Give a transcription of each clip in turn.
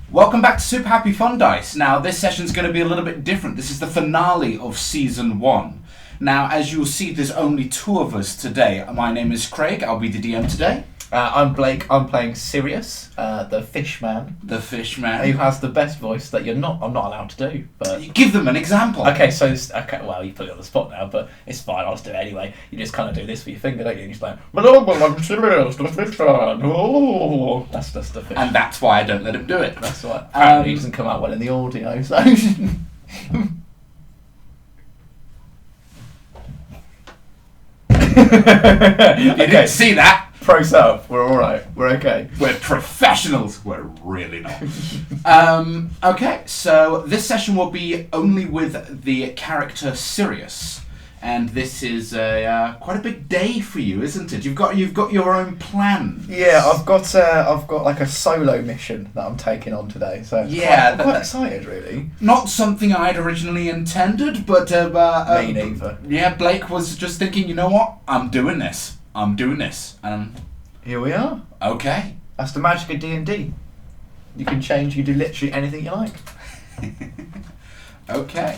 Welcome back to Super Happy Fun Dice. Now, this session's going to be a little bit different. This is the finale of Season 1. Now, as you'll see, there's only two of us today. My name is Craig. I'll be the DM today. I'm Blake. I'm playing Cyreus, the fish man. The fish man. Who has the best voice that I'm not allowed to do. But You give them an example. okay, so well, you put it on the spot now, but it's fine. I'll just do it anyway. You just kind of do this with your finger, don't you? And you're just like, I'm Cyreus, the fish man. Oh, that's just the fish. And that's why I don't let him do it. That's right. Apparently, it doesn't come out well in the audio. So. You didn't see that. Pros up. We're all right. We're okay. We're professionals. We're really not. Okay, so this session will be only with the character Cyreus, and this is quite a big day for you, isn't it? You've got your own plan. Yeah, I've got like a solo mission that I'm taking on today. So yeah, I'm quite excited, really. Not something I'd originally intended, but Me neither. Yeah, Blake was just thinking, you know what? I'm doing this, and Here we are. okay. That's the magic of D&D. You can change. You do literally anything you like. Okay.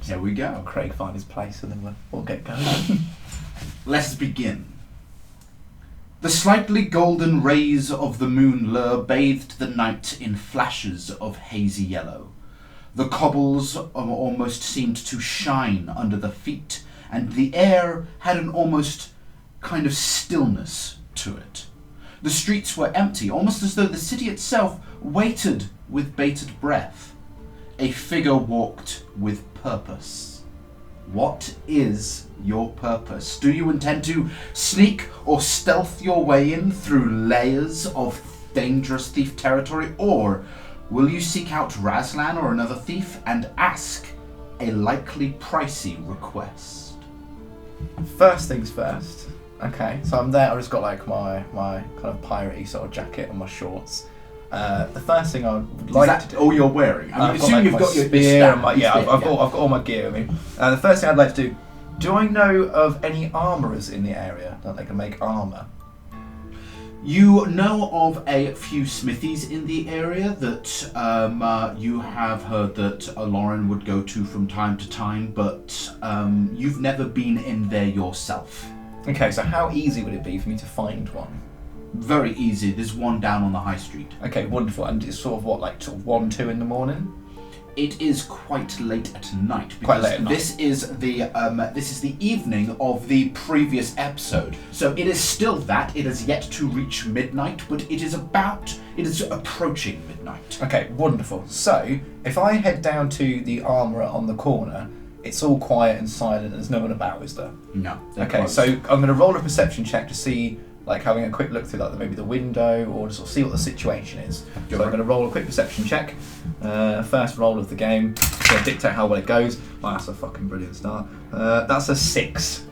Here we go. Craig find his place, and then we'll get going. Let us begin. The slightly golden rays of the moon lure bathed the night in flashes of hazy yellow. The cobbles almost seemed to shine under the feet, and the air had an almost kind of stillness to it. The streets were empty, almost as though the city itself waited with bated breath. A figure walked with purpose. What is your purpose? Do you intend to sneak or stealth your way in through layers of dangerous thief territory, or will you seek out Razlan or another thief and ask a likely pricey request? First things first. Okay, so I'm there. I've just got like my kind of piratey sort of jacket and my shorts. The first thing I would like to do. All you're wearing? I mean, assume you've got your spear and staff. I've got all my gear. I mean, the first thing I'd like to do. Do I know of any armourers in the area that they can make armour? You know of a few smithies in the area that you have heard that Lauren would go to from time to time, but you've never been in there yourself. Okay, so how easy would it be for me to find one? Very easy. There's one down on the high street. Okay, wonderful. And it's sort of what, like sort of 1, 2 in the morning? It is quite late at night because Quite late at night. this is the evening of the previous episode. So it is still that. It has yet to reach midnight, but it is approaching midnight. Okay, wonderful. So if I head down to the armourer on the corner, it's all quiet and silent. There's no one about, is there? No. Okay, so I'm going to roll a perception check to see, like having a quick look through like maybe the window, or to sort of see what the situation is. So I'm going to roll a quick perception check. First roll of the game. It's going to dictate how well it goes. Well, that's a fucking brilliant start. That's a 6.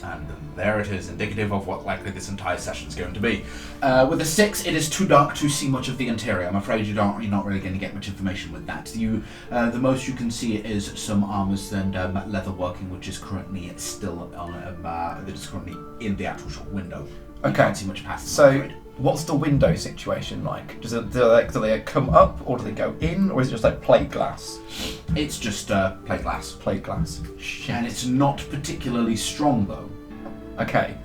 And there it is, indicative of what likely this entire session is going to be. With a 6, it is too dark to see much of the interior. I'm afraid you're not really going to get much information with that. The most you can see is some armors and leather working, which is currently still on that is currently in the actual shop window. You can't see much past them, I'm afraid. What's the window situation like? Do they come up, or do they go in, or is it just like plate glass? It's just plate glass. Plate glass. Shit. And it's not particularly strong, though. Okay,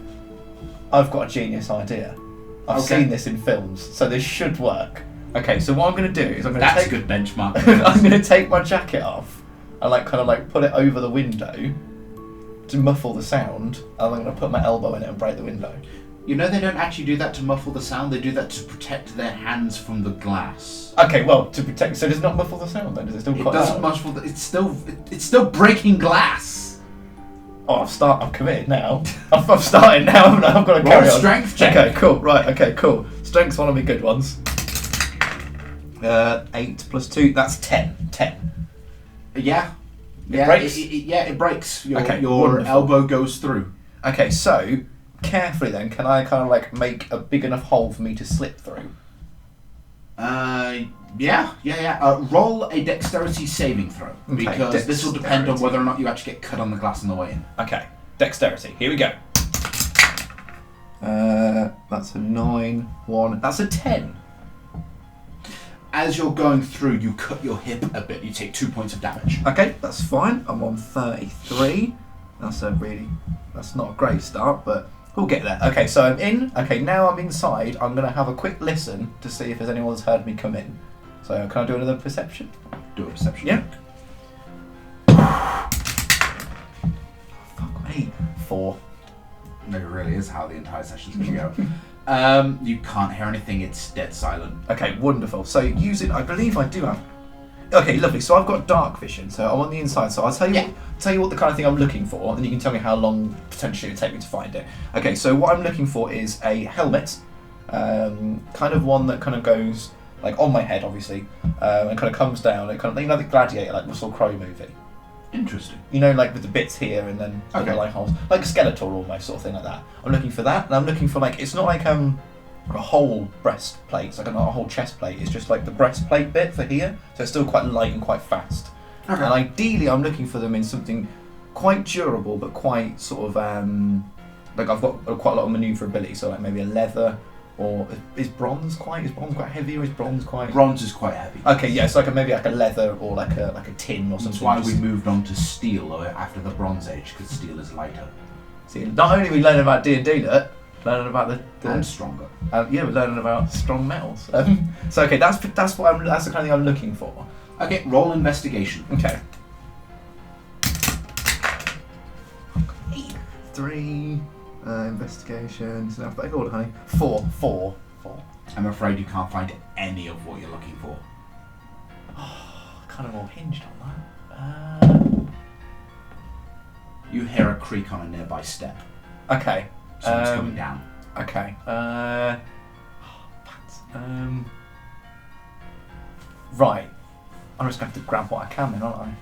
I've got a genius idea. I've seen this in films, so this should work. Okay, so what I'm going to do is I'm going to That's take a good benchmark. I'm going to take my jacket off and kind of put it over the window to muffle the sound, and I'm going to put my elbow in it and break the window. You know they don't actually do that to muffle the sound, they do that to protect their hands from the glass. Okay, well, to protect... So does it not muffle the sound then? Does it still cut It doesn't out? muffle the... It's still breaking glass. Oh, I'm committed now. I've started now, haven't I? I've got to Roll carry a on. strength check. Okay, cool. Right, okay, cool. Strength's one of my good ones. 8 plus 2, that's 10. 10. Yeah. It breaks? It breaks. Your wonderful. elbow goes through. Okay, so... Carefully then, can I kind of make a big enough hole for me to slip through? Yeah. Roll a dexterity saving throw, Okay, because this will depend on dexterity. whether or not you actually get cut on the glass on the way in. Okay. Dexterity. Here we go. That's a 9, 1. That's a 10. As you're going through, you cut your hip a bit. You take 2 points of damage. Okay, that's fine. I'm on 33. That's not a great start, but we'll get there. Okay, so I'm in. Okay, now I'm inside. I'm going to have a quick listen to see if there's anyone that's heard me come in. So can I do another perception? Do a perception. Yeah. Fuck me. 4. It really is how the entire session's going to go. You can't hear anything. It's dead silent. Okay, wonderful. So using, I believe I do have. Okay, lovely. So I've got dark vision. So I'm on the inside. So I'll tell you what the kind of thing I'm looking for, and you can tell me how long potentially it would take me to find it. Okay, so what I'm looking for is a helmet, kind of one that kind of goes like on my head, obviously, and kind of comes down. It kind of, you know, the Gladiator, like Russell Crowe movie. Interesting. You know, like with the bits here and then the light holes, like a Skeletor almost, sort of thing like that. I'm looking for that, and I'm looking for like, it's not like a whole breastplate, it's like not a whole chest plate. It's just like the breastplate bit for here, so it's still quite light and quite fast. Okay. And ideally, I'm looking for them in something quite durable, but quite sort of like I've got quite a lot of manoeuvrability. So like maybe a leather. Or is bronze quite heavy, or is bronze quite... Bronze is quite heavy. Okay, yeah, so like maybe like a leather or like a tin or something. That's why we moved on to steel after the Bronze Age, because steel is lighter. See, not only are we learning about D&D, learning about the and stronger. Yeah, we're learning about strong metals. So okay, that's the kind of thing I'm looking for. Okay, roll investigation. Okay. 3... investigation. So now, hold on, honey. 4. I'm afraid you can't find any of what you're looking for. Kind of all hinged on that. You hear a creak on a nearby step. Okay. Someone's coming down. Okay. Right. I'm just going to have to grab what I can then, aren't I?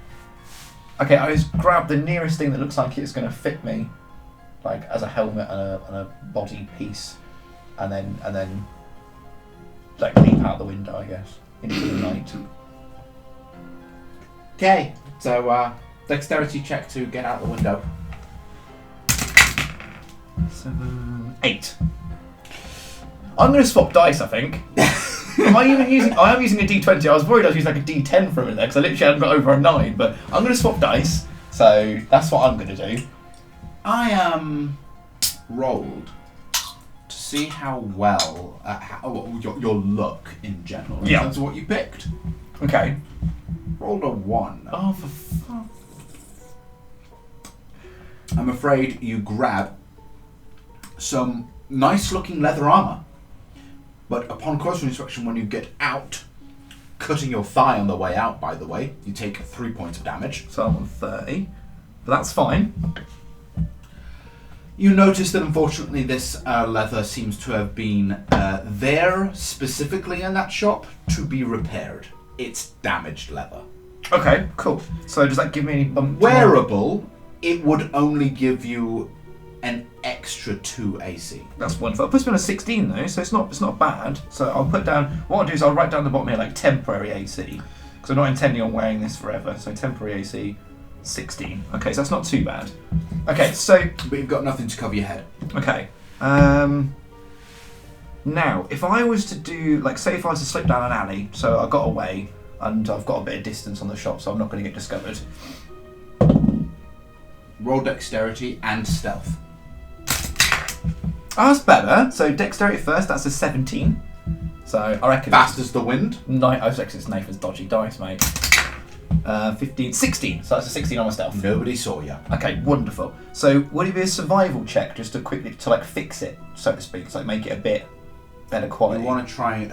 Okay, I just grab the nearest thing that looks like it's going to fit me. Like as a helmet and a body piece, and then like leap out the window, I guess, into the night. Okay, so dexterity check to get out the window. 7, 8. I'm going to swap dice, I think. I am using a D20. I was worried I was using like a D10 for a minute there because I literally hadn't got over a 9, but I'm going to swap dice. So that's what I'm going to do. I rolled to see how well your luck in general in terms of what you picked. Okay. Rolled a 1. Oh, for fuck. I'm afraid you grab some nice looking leather armour, but upon closer inspection, when you get out, cutting your thigh on the way out, by the way, you take 3 points of damage. So I'm on 30, but that's fine. You notice that unfortunately this leather seems to have been there specifically in that shop to be repaired. It's damaged leather. Okay, cool. So does that give me any bump? Wearable, it would only give you an extra 2 AC. That's wonderful. It puts me on a 16 though, so it's not bad. So I'll put down, what I'll do is I'll write down the bottom here like temporary AC, because I'm not intending on wearing this forever. So temporary AC, 16. Okay, so that's not too bad. Okay, so... But you've got nothing to cover your head. Okay. Now, if I was to do, like, say if I was to slip down an alley, so I got away, and I've got a bit of distance on the shop, so I'm not going to get discovered. Roll dexterity and stealth. Oh, that's better. So dexterity first, that's a 17. So I reckon... Fast as the wind? I was actually, it's Nathan's dodgy dice, mate. 15, 16. So that's a 16 on my stealth. Nobody saw you. Okay, wonderful. So would it be a survival check just to quickly, to like fix it, so to speak, to like make it a bit better quality? You want to try...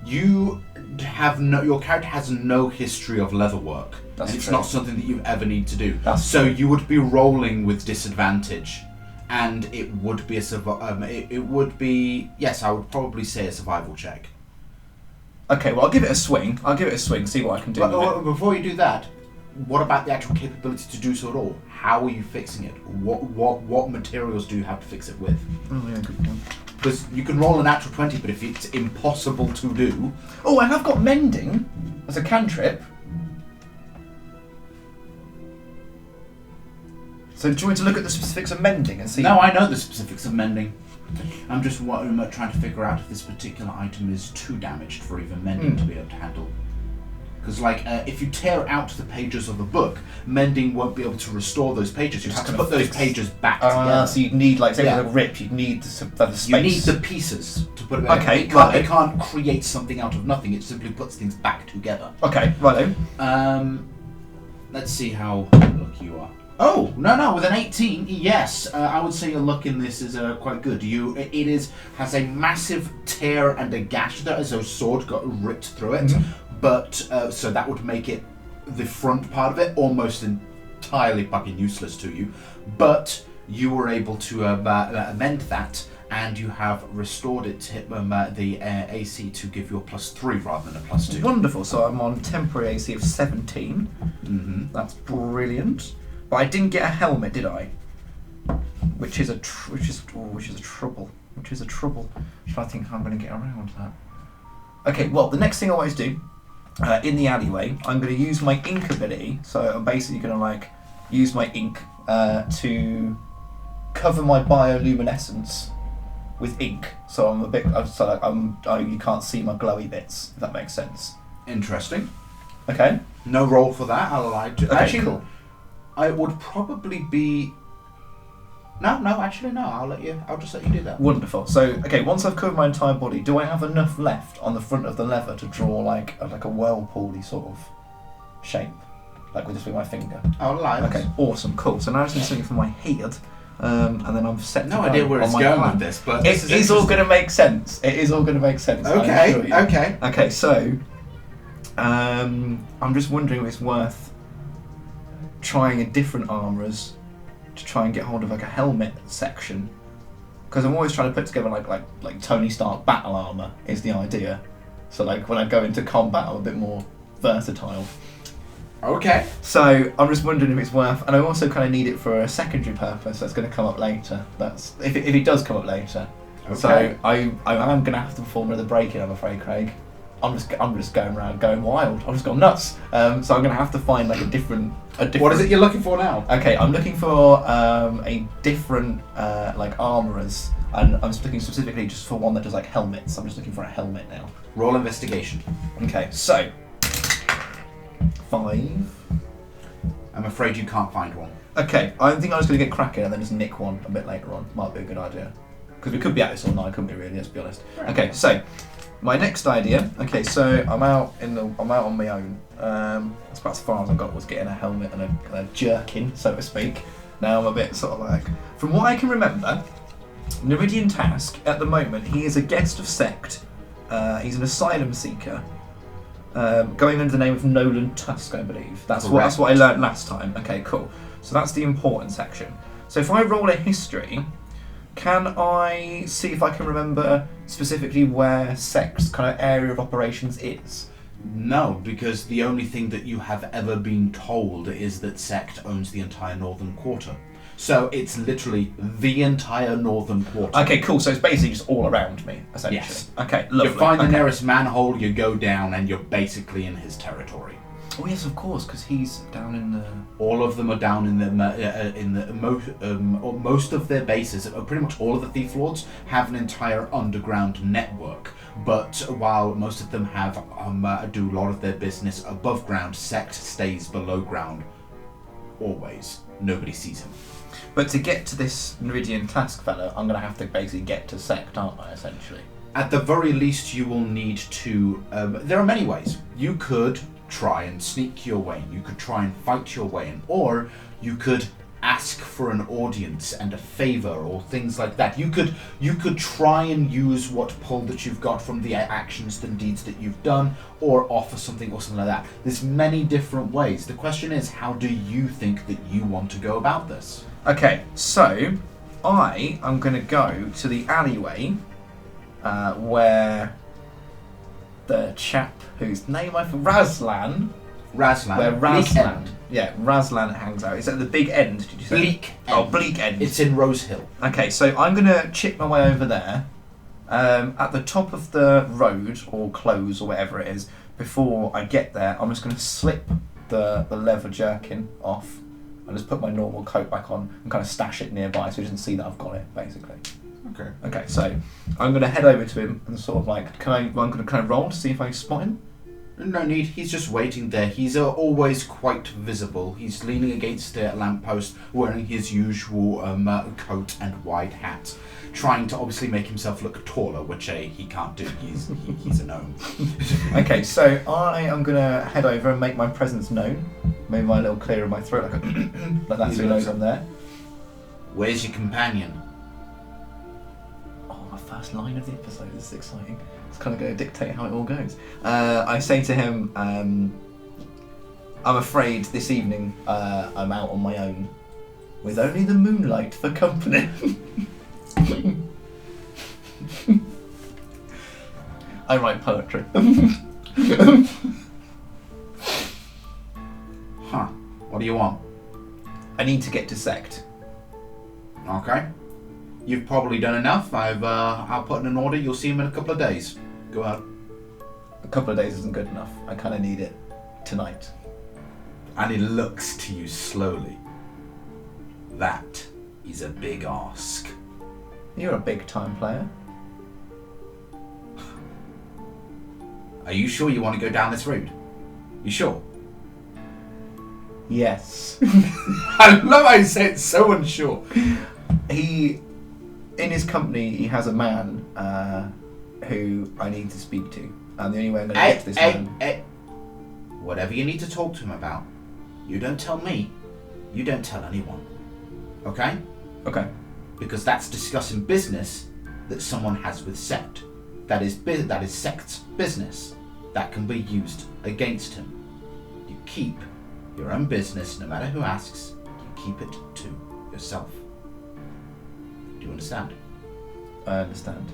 you have no... Your character has no history of leatherwork. That's and it's true. not something that you ever need to do. That's so true. You would be rolling with disadvantage. And it would be a it would be... Yes, I would probably say a survival check. Okay, well, I'll give it a swing. See what I can do with it. Before you do that, what about the actual capability to do so at all? How are you fixing it? What materials do you have to fix it with? Oh, yeah, good point. Because you can roll a natural 20, but if it's impossible to do... Oh, and I've got mending as a cantrip. So do you want to look at the specifics of mending and see? No, I know the specifics of mending. I'm just trying to figure out if this particular item is too damaged for even mending to be able to handle. Because, if you tear out the pages of a book, mending won't be able to restore those pages. You have to put those pages back together. So you'd need, say, a rip, you'd need the space. You need the pieces to put it back. Okay, It can't create something out of nothing. It simply puts things back together. Okay, righto. Let's see how lucky you are. Oh, no, with an 18, yes. I would say your luck in this is quite good. It has a massive tear and a gash there as though a sword got ripped through it. But, so that would make it, the front part of it, almost entirely fucking useless to you. But you were able to amend that, and you have restored it to hit the AC to give you a +3 rather than a +2. Wonderful, so I'm on temporary AC of 17. That's brilliant. But I didn't get a helmet, did I? Which is a trouble. Should I think I'm going to get around that? Okay, well, the next thing I always do, in the alleyway, I'm going to use my ink ability. So I'm basically going to use my ink to cover my bioluminescence with ink. So I'm you can't see my glowy bits. If that makes sense. Interesting. Okay. No roll for that. I'll allow you. Okay, actually, cool. I would probably be. No. I'll just let you do that. Wonderful. So, okay, once I've covered my entire body, do I have enough left on the front of the lever to draw like a whirlpool-y sort of shape, with my finger? I'll allow it. Okay, awesome, cool. So now I just need something for my head, and then I'm set. No idea where it's going with this, but it is all going to make sense. It is all going to make sense. Okay. Okay. So, I'm just wondering if it's worth trying a different armourers to try and get hold of a helmet section, because I'm always trying to put together like Tony Stark battle armour is the idea. So when I go into combat, I'm a bit more versatile. Okay. So I'm just wondering if it's worth, and I also kind of need it for a secondary purpose that's going to come up later. That's if it does come up later. Okay. So I am going to have to perform another break-in, I'm afraid, Craig. I'm just going around going wild. I'm just going nuts. So I'm going to have to find a different. What is it you're looking for now? Okay, I'm looking for a different armourers, and I'm just looking specifically just for one that does helmets. I'm just looking for a helmet now. Roll investigation. Okay, so 5. I'm afraid you can't find one. Okay, I think I was going to get cracking and then just nick one a bit later on. Might be a good idea, because we could be at this all night, couldn't we? Really, let's be honest. Okay, so. My next idea. Okay, so I'm out on my own. That's about as far as I got was getting a helmet and a jerkin, so to speak. Now I'm a bit from what I can remember, Meridian Task at the moment, he is a guest of Sect. He's an asylum seeker, going under the name of Nolan Tusk, I believe. That's what I learned last time. Okay, cool. So that's the important section. So if I roll a history. Can I see if I can remember specifically where Sect's kind of area of operations is? No, because the only thing that you have ever been told is that Sect owns the entire northern quarter. So it's literally the entire northern quarter. Okay, cool. So it's basically just all around me, essentially. Yes. Okay, lovely. You find the nearest manhole, you go down, and you're basically in his territory. Oh yes, of course, because he's down in the. All of them are down in most of their bases. Pretty much all of the Thief Lords have an entire underground network. But while most of them have do a lot of their business above ground, Sect stays below ground. Always, nobody sees him. But to get to this Meridian Task fella, I'm going to have to basically get to Sect, aren't I? Essentially. At the very least, you will need to. There are many ways. You could try and sneak your way in. You could try and fight your way in, or you could ask for an audience and a favor or things like that. You could try and use what pull that you've got from the actions and deeds that you've done, or offer something or something like that. There's many different ways. The question is, how do you think that you want to go about this? Okay, so I am going to go to the alleyway where the chap whose name I forgot, Razlan. Where Razlan. Yeah, Razlan hangs out. Is that the big end, did you say? Bleak End. Oh, Bleak End. It's in Rose Hill. Okay, so I'm going to chip my way over there. At the top of the road, or close, or whatever it is, before I get there, I'm just going to slip the leather jerkin off I just put my normal coat back on and kind of stash it nearby so he doesn't see that I've got it, basically. Okay. Okay, so I'm going to head over to him and sort of like, I'm going to kind of roll to see if I spot him. No need, he's just waiting there. He's always quite visible. He's leaning against a lamppost, wearing his usual coat and wide hat, trying to obviously make himself look taller, which he can't do. He's a gnome. Okay, so I am going to head over and make my presence known. Maybe my little clear of my throat, like that, so he knows I'm there. Where's your companion? Oh, my first line of the episode. This is exciting. It's kind of going to dictate how it all goes. I say to him, I'm afraid this evening I'm out on my own, with only the moonlight for company. I write poetry. Huh. What do you want? I need to get to Sect. Okay. You've probably done enough. I'll put in an order. You'll see him in a couple of days. Go out. A couple of days isn't good enough. I kind of need it tonight. And he looks to you slowly. That is a big ask. You're a big time player. Are you sure you want to go down this route? You sure? Yes. I love how you say it so unsure. In his company, he has a man who I need to speak to. And the only way I'm going to get to this man... Whatever you need to talk to him about, you don't tell me. You don't tell anyone. Okay? Okay. Because that's discussing business that someone has with Sect. That is Sect's business. That can be used against him. You keep your own business, no matter who asks. You keep it to yourself. Do you understand? I understand.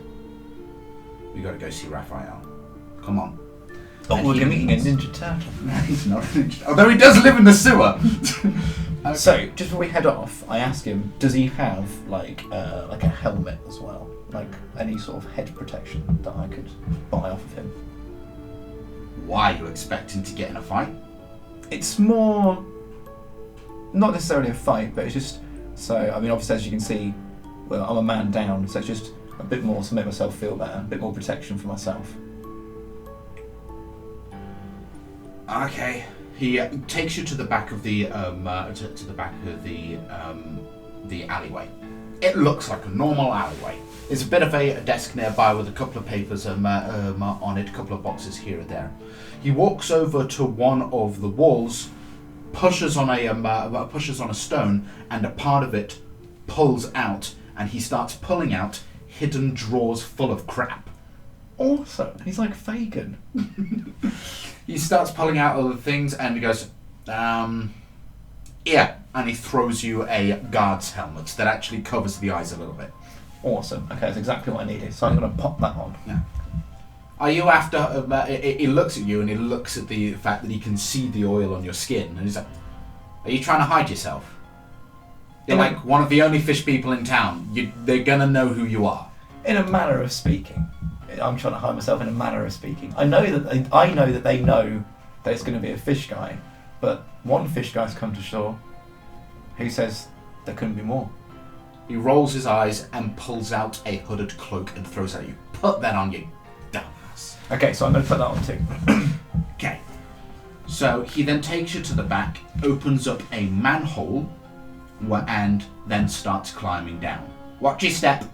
We got to go see Raphael. Come on. Oh, we're meeting a Ninja Turtle. No, he's not a ninja. Although he does live in the sewer. Okay. So, just before we head off, I ask him, does he have like a helmet as well? Like any sort of head protection that I could buy off of him? Why are you expecting to get in a fight? It's more, not necessarily a fight, but it's just, so, I mean, obviously as you can see, well, I'm a man down, so it's just a bit more to make myself feel better, a bit more protection for myself. Okay. He takes you to the back of the the alleyway. It looks like a normal alleyway. There's a bit of a desk nearby with a couple of papers on it, a couple of boxes here and there. He walks over to one of the walls, pushes on a stone, and a part of it pulls out, and he starts pulling out hidden drawers full of crap. Awesome. He's like Fagin. He starts pulling out other things, and he goes, yeah, and he throws you a guard's helmet that actually covers the eyes a little bit. Awesome. Okay, that's exactly what I needed. So I'm going to pop that on. Yeah. Are you after... he looks at you, and he looks at the fact that he can see the oil on your skin, and he's like, are you trying to hide yourself? You're like one of the only fish people in town. They're going to know who you are. In a manner of speaking. I'm trying to hide myself in a manner of speaking. I know that they know there's going to be a fish guy, but one fish guy's come to shore. Who says there couldn't be more? He rolls his eyes and pulls out a hooded cloak and throws it at you. Put that on, you dumbass. Okay, so I'm going to put that on too. Okay. So he then takes you to the back, opens up a manhole, and then starts climbing down. Watch your step.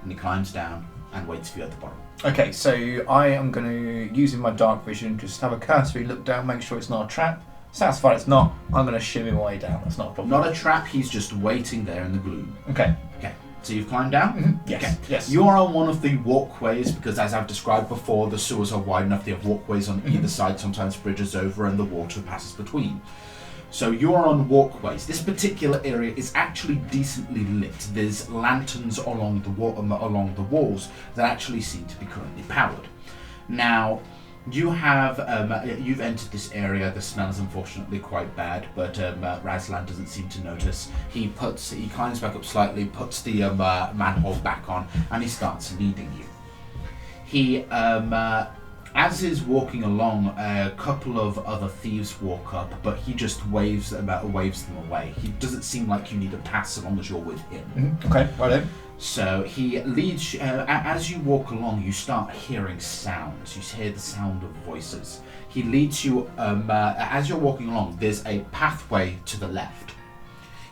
And he climbs down and waits for you at the bottom. Okay, so I am going to, using my dark vision, just have a cursory look down, make sure it's not a trap. Satisfied it's not, I'm going to shimmy my way down. That's not a problem. Not a trap, he's just waiting there in the gloom. Okay. Okay, so you've climbed down? Mm-hmm. Yes. Okay. Yes. You are on one of the walkways because, as I've described before, the sewers are wide enough. They have walkways on either side, sometimes bridges over, and the water passes between. So you are on walkways. This particular area is actually decently lit. There's lanterns along the walls that actually seem to be currently powered. Now, you've entered this area. The smell is unfortunately quite bad, but Razlan doesn't seem to notice. He climbs back up slightly, puts the manhole back on, and he starts leading you. He As he's walking along, a couple of other thieves walk up, but he just waves them away. He doesn't seem like you need to pass as long as you're with him. Mm-hmm. Okay, right then. So he leads. As you walk along, you start hearing sounds. You hear the sound of voices. He leads you. As you're walking along, there's a pathway to the left.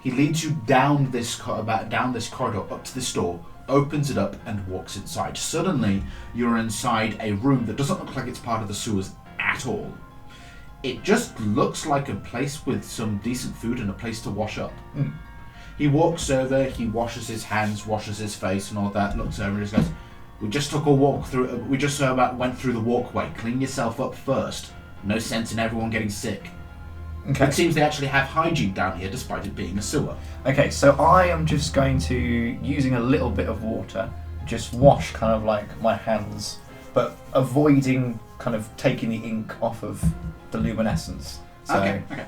He leads you down this corridor up to this door. Opens it up and walks inside. Suddenly, you're inside a room that doesn't look like it's part of the sewers at all. It just looks like a place with some decent food and a place to wash up. Mm. He walks over, he washes his hands, washes his face and all that, looks over and just goes, we just took a walk through, went through the walkway. Clean yourself up first. No sense in everyone getting sick. Okay. It seems they actually have hygiene down here despite it being a sewer. Okay, so I am just going to, using a little bit of water, just wash kind of like my hands, but avoiding kind of taking the ink off of the luminescence. So, Okay.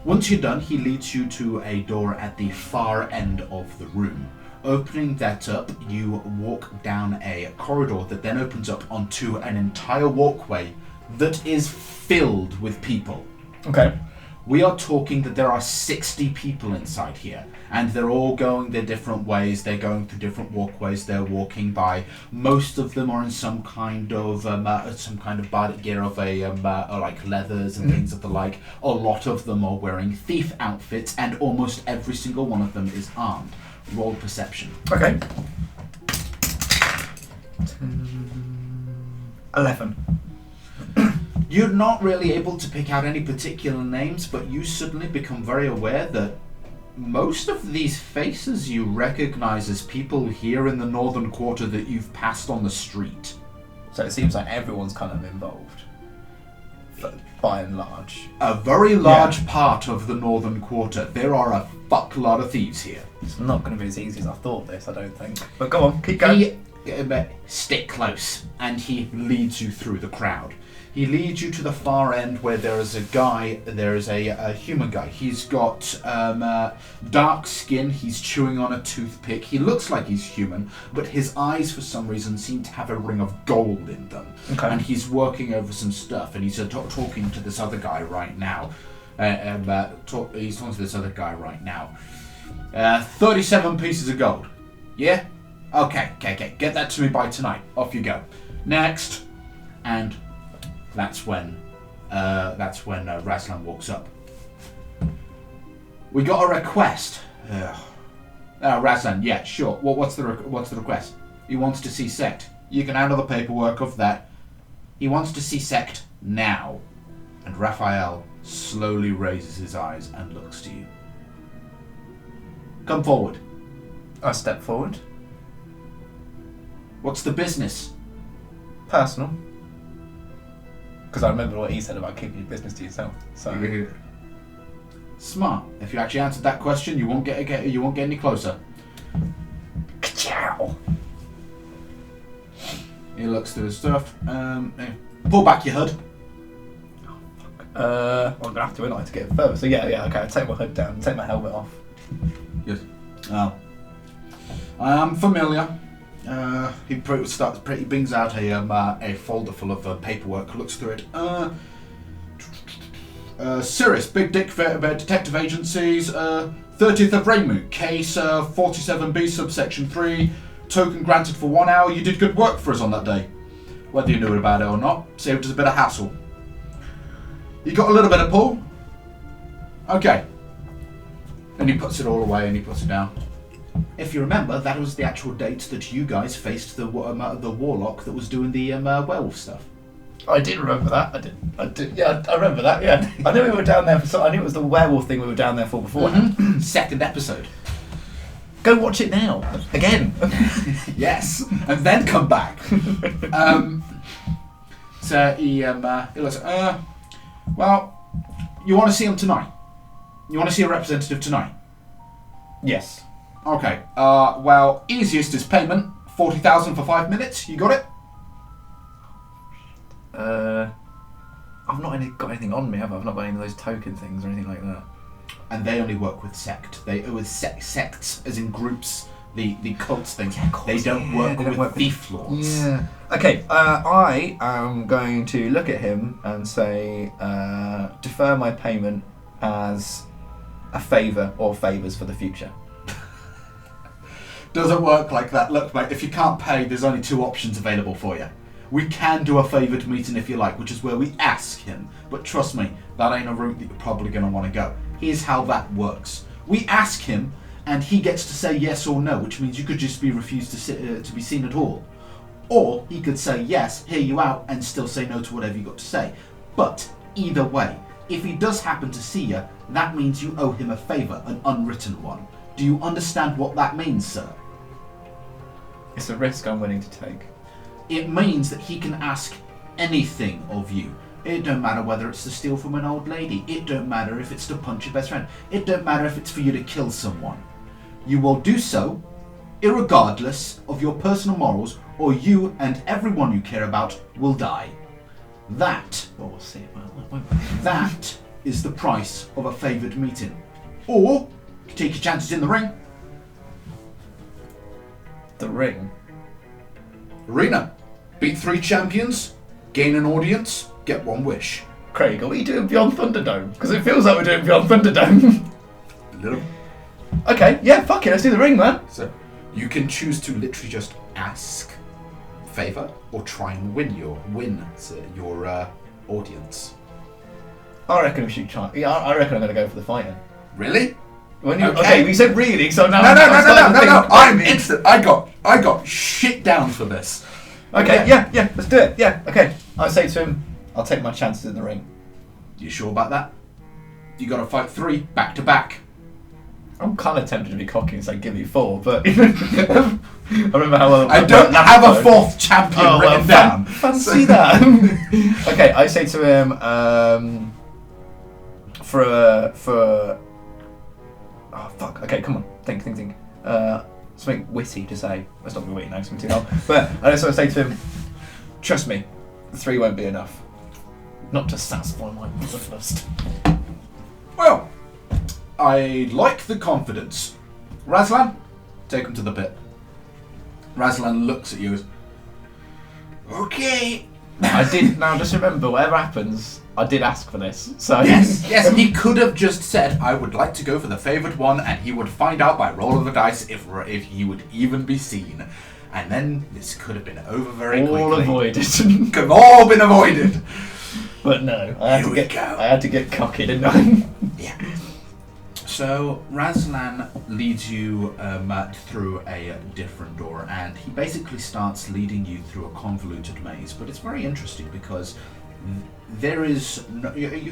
Once you're done, he leads you to a door at the far end of the room. Opening that up, you walk down a corridor that then opens up onto an entire walkway that is filled with people. Okay. We are talking that there are 60 people inside here, and they're all going their different ways. They're going through different walkways. They're walking by. Most of them are in some kind of bardic gear of like leathers and things of the like. A lot of them are wearing thief outfits, and almost every single one of them is armed. Roll perception. Okay. 11. You're not really able to pick out any particular names, but you suddenly become very aware that most of these faces you recognize as people here in the northern quarter that you've passed on the street. So it seems like everyone's kind of involved, by and large. A very large part of the northern quarter. There are a fuck lot of thieves here. It's not going to be as easy as I thought this, I don't think. But go on, keep going. Stick close, and he leads you through the crowd. He leads you to the far end where there is a human guy. He's got dark skin, he's chewing on a toothpick. He looks like he's human, but his eyes for some reason seem to have a ring of gold in them. Okay. And he's working over some stuff, and he's talking to this other guy right now. He's talking to this other guy right now. 37 pieces of gold. Yeah? Okay. Get that to me by tonight. Off you go. Next. And that's when Razlan walks up. We got a request. Razlan, yeah, sure. What's the request? He wants to see Sect. You can handle the paperwork of that. He wants to see Sect now. And Raphael slowly raises his eyes and looks to you. Come forward. I step forward. What's the business? Personal. Because I remember what he said about keeping your business to yourself. So Smart. If you actually answered that question, you won't get any closer. Ka-chow! He looks through his stuff. Pull back your hood. I'm gonna have to win to get further. So yeah, okay. I take my hood down, take my helmet off. Yes. Oh. I am familiar. He brings out a folder full of paperwork, looks through it. Cyreus, Big Dick Detective Agencies, 30th of Raymond, case 47B, subsection 3, token granted for 1 hour. You did good work for us on that day. Whether you knew about it or not, saved us a bit of hassle. You got a little bit of pull? Okay. And he puts it all away and he puts it down. If you remember, that was the actual date that you guys faced the warlock that was doing the werewolf stuff. I did remember that. I did. Yeah, I remember that. Yeah, I knew we were down there for. I knew it was the werewolf thing we were down there for beforehand. Mm-hmm. Second episode. Go watch it now again. Yes, and then come back. So he looks. Well, you want to see him tonight? You want to see a representative tonight? Yes. Okay. Well, easiest is payment. 40,000 for 5 minutes. You got it? I've not got anything on me, have I? I've not got any of those token things or anything like that. And they only work with sect. They with sects, as in groups. the cults things. Yeah, of course, they don't work they don't with work thief lords. Yeah. Okay, I am going to look at him and say, defer my payment as a favour or favours for the future. Doesn't work like that. Look, mate, if you can't pay, there's only 2 options available for you. We can do a favoured meeting if you like, which is where we ask him. But trust me, that ain't a route that you're probably going to want to go. Here's how that works. We ask him, and he gets to say yes or no, which means you could just be refused to be seen at all. Or he could say yes, hear you out, and still say no to whatever you got to say. But either way, if he does happen to see you, that means you owe him a favour, an unwritten one. Do you understand what that means, sir? It's a risk I'm willing to take. It means that he can ask anything of you. It don't matter whether it's to steal from an old lady. It don't matter if it's to punch your best friend. It don't matter if it's for you to kill someone. You will do so, irregardless of your personal morals, or you and everyone you care about will die. That, Well, we'll see about that, won't that is the price of a favoured meeting. Or, you take your chances in the ring. The ring. Arena. Beat 3 champions, gain an audience, get 1 wish. Craig, are we doing Beyond Thunderdome? Because it feels like we're doing Beyond Thunderdome. Little. Okay, yeah, fuck it, let's do the ring, man. So, you can choose to literally just ask favour or try and win your audience. I reckon we should try. Yeah, I reckon I'm going to go for the fighting. Really? Okay, we said really, so now No. I'm instant. instant. I got shit down for this. Okay, yeah, let's do it. Yeah, okay. I say to him, I'll take my chances in the ring. You sure about that? You got to fight 3 back to back. I'm kind of tempted to be cocky and say give me 4, but I remember how well I don't have a 4th champion written down. Fancy that. Okay, I say to him, oh fuck. Okay, come on. Think. Something witty to say. Let's not be witty now, because I'm too old. But I just want to say to him, trust me, the 3 won't be enough. Not to satisfy my bloodlust. Well, I like the confidence. Razlan, take him to the pit. Razlan looks at you as, okay. I did. Now, just remember, whatever happens, I did ask for this. So Yes, he could have just said, I would like to go for the favoured one, and he would find out by roll of the dice if he would even be seen. And then this could have been over very quickly. all avoided. Could have all been avoided. But no, I had to get cocky, didn't I? Yeah. So Razlan leads you through a different door, and he basically starts leading you through a convoluted maze. But it's very interesting because there is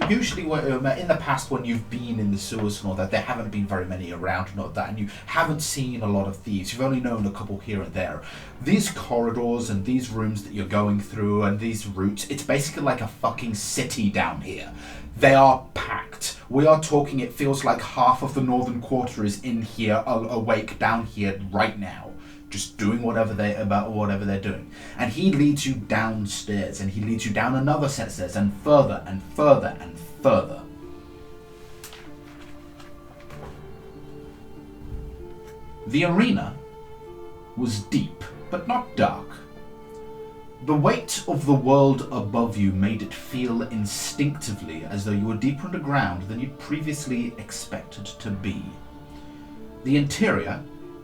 usually in the past when you've been in the sewers and all that, there haven't been very many around and all that, and you haven't seen a lot of thieves. You've only known a couple here and there. These corridors and these rooms that you're going through and these routes, it's basically like a fucking city down here. They are packed. We are talking, it feels like half of the northern quarter is in here, awake down here right now, just doing whatever they're doing. And he leads you downstairs, and he leads you down another set of stairs, and further and further and further. The arena was deep, but not dark. The weight of the world above you made it feel instinctively as though you were deeper underground than you'd previously expected to be. The interior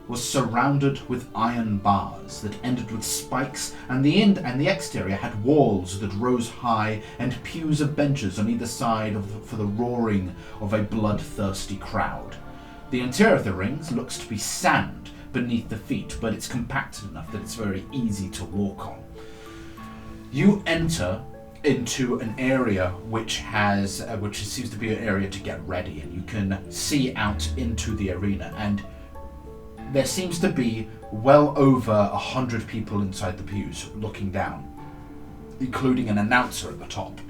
was surrounded with iron bars that ended with spikes, and the exterior had walls that rose high and pews of benches on either side for the roaring of a bloodthirsty crowd. The interior of the rings looks to be sand beneath the feet, but it's compacted enough that it's very easy to walk on. You enter into an area which seems to be an area to get ready, and you can see out into the arena, and there seems to be well over 100 people inside the pews looking down, including an announcer at the top.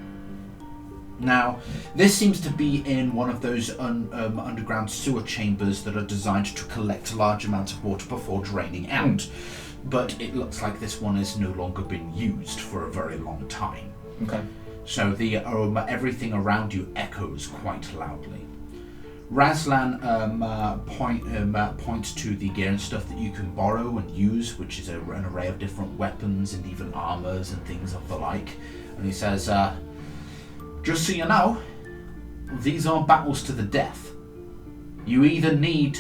Now, this seems to be in one of those underground sewer chambers that are designed to collect large amounts of water before draining out. But it looks like this one has no longer been used for a very long time. Okay. So the everything around you echoes quite loudly. Razlan points to the gear and stuff that you can borrow and use, which is an array of different weapons and even armors and things of the like. And he says, just so you know, these are battles to the death. You either need...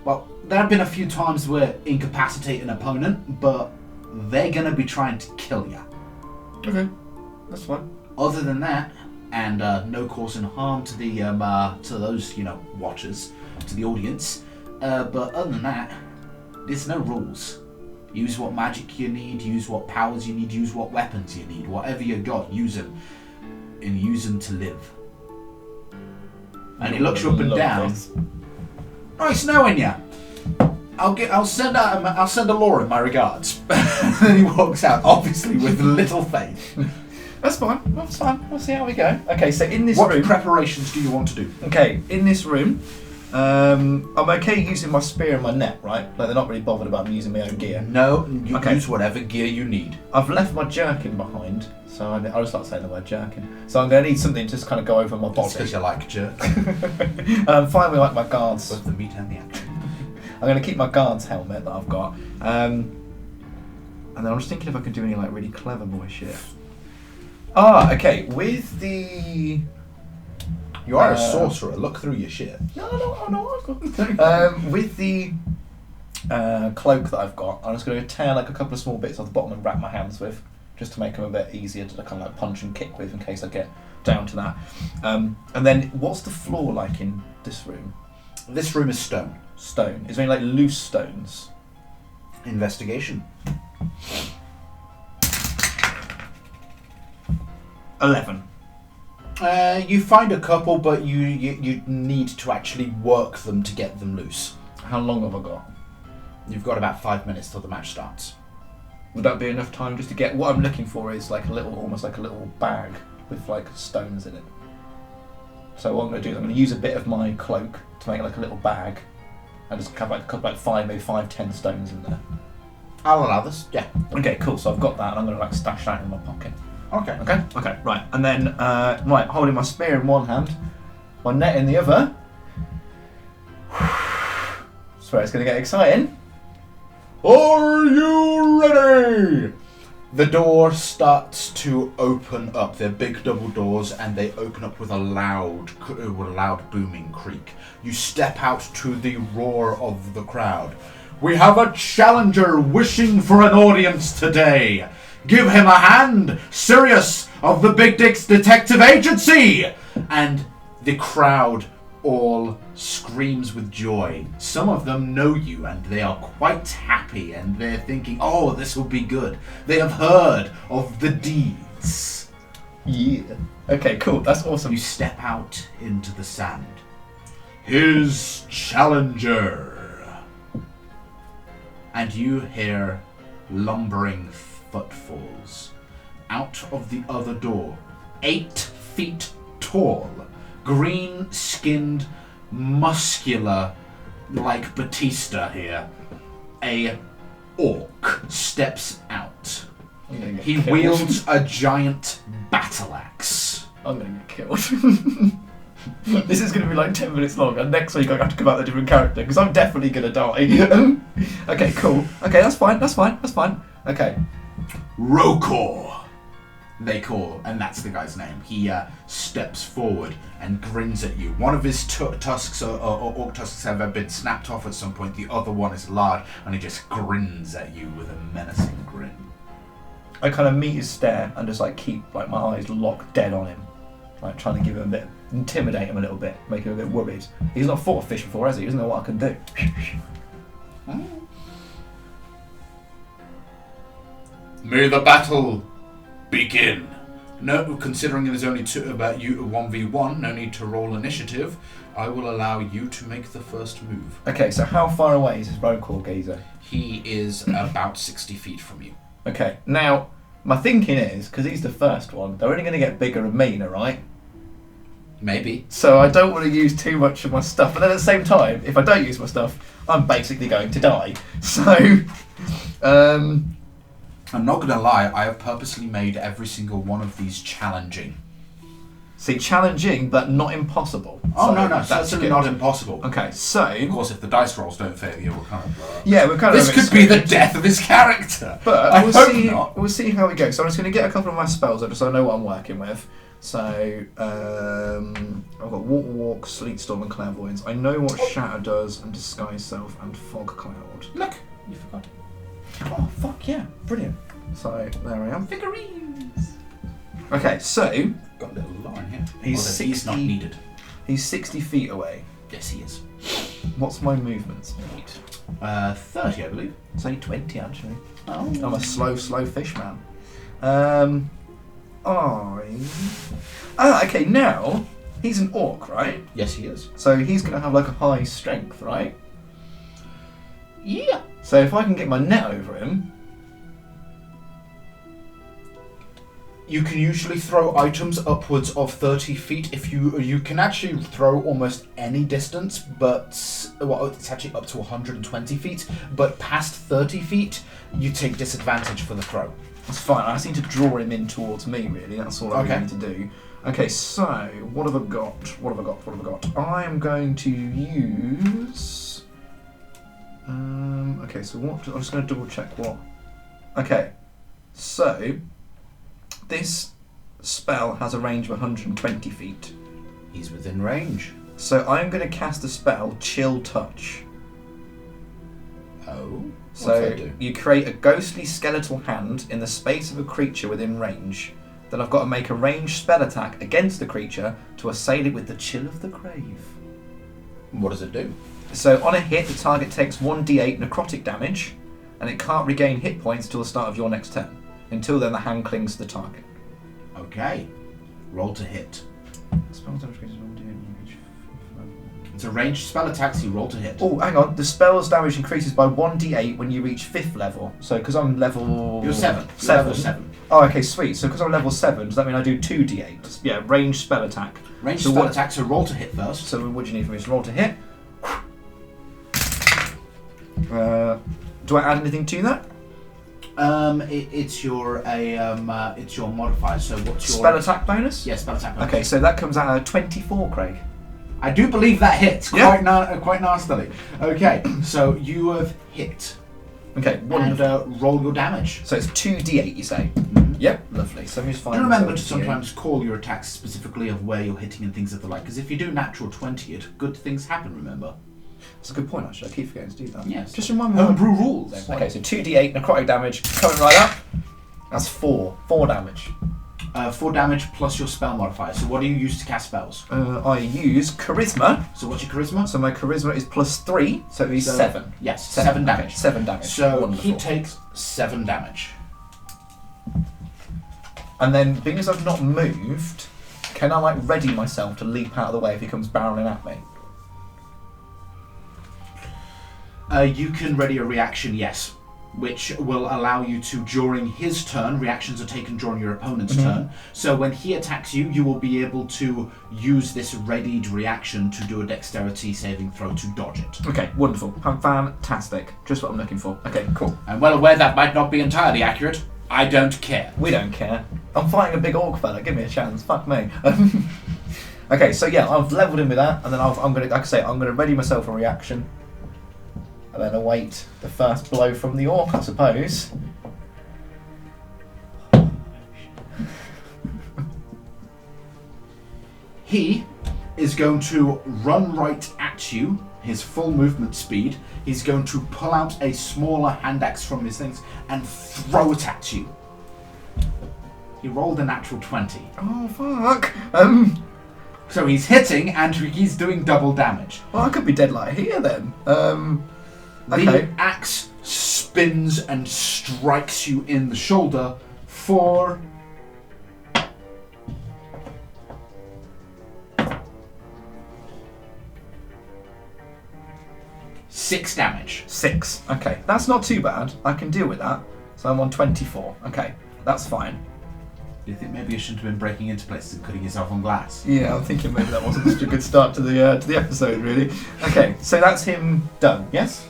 Well, there have been a few times where incapacitate an opponent, but they're going to be trying to kill you. Okay, that's fine. Other than that, and no causing harm to the to those watchers, to the audience. But other than that, there's no rules. Use what magic you need, use what powers you need, use what weapons you need. Whatever you got, use them, and use them to live. And he looks you up and down. Nice knowing you. I'll send a Laura my regards. And then he walks out, obviously with little faith. That's fine. That's fine. We'll see how we go. Okay, so in this room... What preparations do you want to do? Okay, in this room, I'm okay using my spear and my net, right? Like, they're not really bothered about me using my own gear. No, you use whatever gear you need. I've left my jerkin behind, so I'll just start saying the word jerkin. So I'm going to need something to just kind of go over my body. That's because you like jerk. And I'm fine with, like, my guards. Both the meat and the action. I'm going to keep my guards helmet that I've got. And then I'm just thinking if I can do any, like, really clever boy shit. Okay, with the... You are a sorcerer, look through your shit. No. With the cloak that I've got, I'm just going to tear like a couple of small bits off the bottom and wrap my hands with, just to make them a bit easier to kind of like punch and kick with in case I get down to that. And then, what's the floor like in this room? This room is stone. Stone. Is there any like loose stones? Investigation. 11. You find a couple, but you need to actually work them to get them loose. How long have I got? You've got about 5 minutes till the match starts. Would that be enough time just to get... What I'm looking for is like a little, almost like a little bag with like stones in it. So what I'm going to do is I'm going to use a bit of my cloak to make like a little bag and just have like a couple, like 5-10 stones in there. I'll allow this, yeah. Okay, cool. So I've got that and I'm going to like stash that in my pocket. Okay, right. And then, holding my spear in one hand, my net in the other. That's where it's going to get exciting. Are you ready? The door starts to open up. They're big double doors, and they open up with a loud booming creak. You step out to the roar of the crowd. We have a challenger wishing for an audience today. Give him a hand, Cyreus of the Big Dicks Detective Agency! And the crowd all screams with joy. Some of them know you and they are quite happy and they're thinking, oh, this will be good. They have heard of the deeds. Yeah. Okay, cool. That's awesome. You step out into the sand. His challenger. And you hear lumbering footfalls out of the other door. 8 feet tall, green-skinned, muscular, like Batista here. A orc steps out. He wields a giant battle axe. I'm gonna get killed. This is going to be like 10 minutes long, and next week I have to come out with a different character because I'm definitely going to die. Okay, cool. Okay, that's fine. Okay. Rokor, they call, and that's the guy's name. He steps forward and grins at you. One of his tusks or orc tusks have been snapped off at some point. The other one is large, and he just grins at you with a menacing grin. I kind of meet his stare and just like keep like my eyes locked dead on him, like trying to give him a bit, intimidate him a little bit, make him a bit worried. He's not fought a fish before, has he? He doesn't know what I can do. May the battle begin. No, considering it is only 1v1, no need to roll initiative. I will allow you to make the first move. Okay, so how far away is this Rokor geezer? He is about 60 feet from you. Okay, now my thinking is, because he's the first one, they're only going to get bigger and meaner, right? Maybe. So I don't want to use too much of my stuff, but then at the same time, if I don't use my stuff, I'm basically going to die. So, I'm not going to lie, I have purposely made every single one of these challenging. See, challenging, but not impossible. Oh, So no, that's certainly good. not impossible. Okay, so... Of course, if the dice rolls don't favour you, we're kind of... Yeah, we're kind of... This could be the death of his character! But I we'll hope see. not. We'll see how we go. So I'm just going to get a couple of my spells up, so I know what I'm working with. So I've got Water Walk, Sleet Storm, and Clairvoyance. I know what Shatter does, and Disguise Self, and Fog Cloud. Look, you forgot. Oh fuck yeah! Brilliant. So there I am. Figurines! Okay, so Got a little line here. He's Although he's not 60 needed. he's 60 feet away. Yes, he is. What's my movement speed? 30, I believe. It's only 20 actually. Oh. I'm a slow fish man. Okay, now he's an orc, right? Yes, he is. So he's going to have like a high strength, right? Yeah. So if I can get my net over him, You can usually throw items upwards of 30 feet. If you can actually throw almost any distance, but well, it's actually up to 120 feet. But past 30 feet, you take disadvantage for the throw. that's fine. I just need to draw him in towards me, really. That's all I really need to do. Okay, so what have I got? What have I got? I am going to use. Okay, so what? I'm just going to double check what. Okay, so this spell has a range of 120 feet. He's within range. So I'm going to cast the spell Chill Touch. Oh. So you create a ghostly skeletal hand in the space of a creature within range. Then I've got to make a ranged spell attack against the creature to assail it with the Chill of the Grave. What does it do? So on a hit, the target takes 1d8 necrotic damage, and it can't regain hit points until the start of your next turn. Until then, the hand clings to the target. Okay. Roll to hit. Spell damage increases 1d8 when you reach. It's a ranged spell attack, so you roll to hit. Oh, hang on. The spell's damage increases by 1d8 when you reach 5th level. So, because I'm level... You're 7. You're 7. level 7. Oh, okay, sweet. So, because I'm level 7, does that mean I do 2d8? Yeah, ranged spell attack. Ranged So spell what- attack, so roll to hit first. So, what do you need from me? So, roll to hit. Do I add anything to that? It's your modifier. So what's your Spell attack bonus? Yeah, spell attack. Okay, so that comes out at 24, Craig. I do believe that hits Yeah. quite nastily. Okay, so you have hit. Okay, wonderful. And roll your damage. So it's 2d8, you say? Mm-hmm. Yep, lovely. So let me just find. Do remember to myself a D8. sometimes call your attacks specifically of where you're hitting and things of the like. Because if you do natural 20, good things happen. Remember. That's a good point, actually. I keep forgetting to do that. Yes. Just remind me. Homebrew rules. Okay, so 2d8 necrotic damage coming right up. That's 4 damage. 4 damage plus your spell modifier. So what do you use to cast spells? I use charisma. So what's your charisma? So my charisma is +3, so he's 7. Yes, 7 damage. Okay, 7 damage. So wonderful. he takes 7 damage. And then, being as I've not moved, can I ready myself to leap out of the way if he comes barreling at me? You can ready a reaction, yes, which will allow you to, during his turn, reactions are taken during your opponent's turn. So when he attacks you, you will be able to use this readied reaction to do a dexterity saving throw to dodge it. Okay, wonderful. Fantastic. Just what I'm looking for. Okay, cool. I'm well aware that might not be entirely accurate. I don't care. We don't care. I'm fighting a big orc fella. Give me a chance. Fuck me. Okay, so yeah, I've leveled him with that, and then I'm gonna, like I say, I'm gonna ready myself a reaction, and then await the first blow from the orc, I suppose. He is going to run right at you, his full movement speed. He's going to pull out a smaller hand axe from his things and throw it at you. He rolled a natural 20. Oh fuck. So he's hitting and he's doing double damage. Well, I could be dead like here then. Okay. The axe spins and strikes you in the shoulder for 6 damage. 6. Okay, that's not too bad. I can deal with that. So I'm on 24. Okay, that's fine. Do you think maybe you shouldn't have been breaking into places and cutting yourself on glass? Yeah, I'm thinking maybe that wasn't such a good start to the episode, really. Okay, so that's him done. Yes.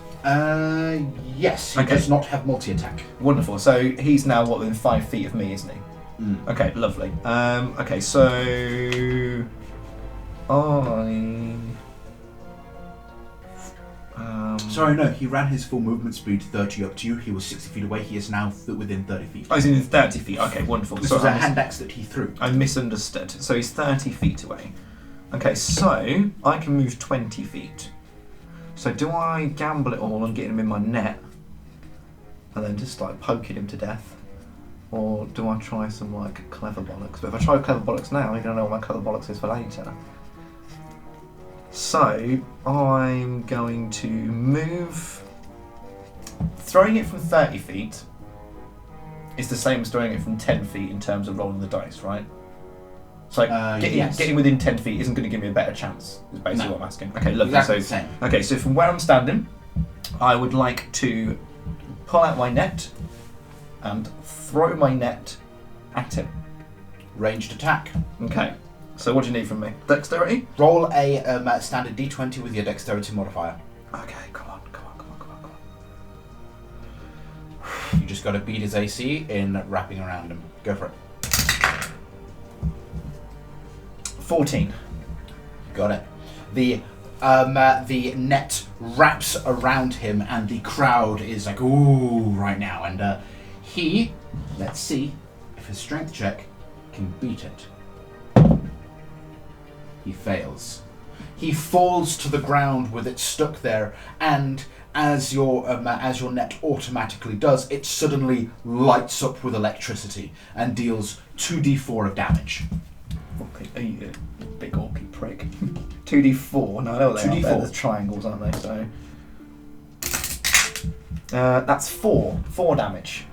Yes. He Okay. does not have multi-attack. Wonderful. So he's now within 5 feet of me, isn't he? Okay, lovely. Okay, so Sorry, no, he ran his full movement speed 30 up to you. He was 60 feet away. He is now within 30 feet. Oh, he's in 30 feet. Okay, wonderful. This was a hand axe that he threw. I misunderstood. So he's 30 feet away. Okay, so I can move 20 feet. So do I gamble it all and get him in my net and then just like poking him to death? Or do I try some like clever bollocks? But if I try clever bollocks now, you're going to know what my clever bollocks is for later. So I'm going to move. Throwing it from 30 feet is the same as throwing it from 10 feet in terms of rolling the dice, right? So getting within 10 feet isn't going to give me a better chance, is basically what I'm asking. Okay, lovely. Exactly the same. Okay, so from where I'm standing, I would like to pull out my net and throw my net at him. Ranged attack. Okay, so what do you need from me? Dexterity? Roll a standard d20 with your dexterity modifier. Okay, come on. You just got to beat his AC in wrapping around him. Go for it. 14. Got it. The net wraps around him, and the crowd is like, ooh, right now. And let's see if his strength check can beat it. He fails. He falls to the ground with it stuck there, and as your net automatically does, it suddenly lights up with electricity and deals 2d4 of damage. Okay, you big orky prick. 2d4. No, I know what they 2d4. Are. They're triangles, aren't they? So that's 4 damage.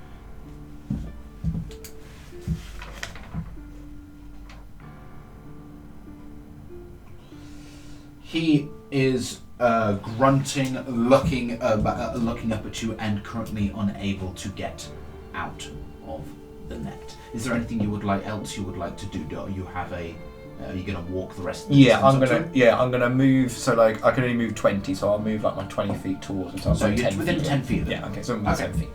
He is grunting, looking up at you, and currently unable to get out of the net. Is there anything you would like to do? Do you have are you going to walk the rest of the distance? I'm gonna move. So like I can only move 20, so I'll move like my 20 feet towards him. So you're within 10 feet. Of yeah. Okay. So I'm within 10 feet.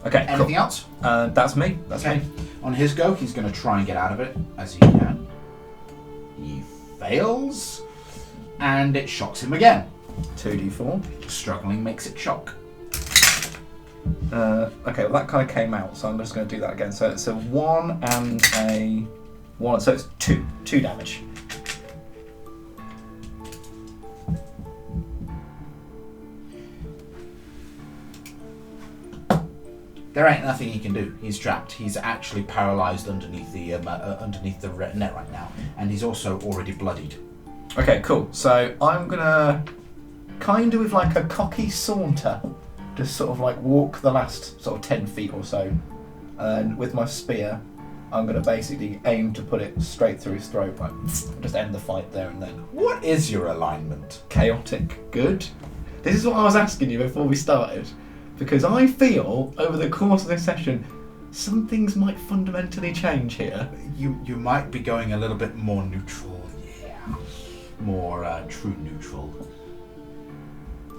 Okay. Anything else? That's me. That's me. On his go, he's going to try and get out of it as he can. He fails, and it shocks him again. 2d4. Struggling makes it shock. Okay, well that kind of came out, so I'm just going to do that again. So it's a 1 and a 1, so it's 2 damage. There ain't nothing he can do. He's trapped. He's actually paralysed underneath the net right now, and he's also already bloodied. Okay, cool. So I'm gonna kind of with like a cocky saunter, just sort of like walk the last sort of 10 feet or so, and with my spear, I'm gonna basically aim to put it straight through his throat, like just end the fight there and then. What is your alignment? Chaotic good. This is what I was asking you before we started, because I feel over the course of this session, some things might fundamentally change here. You might be going a little bit more neutral, yeah, more true neutral.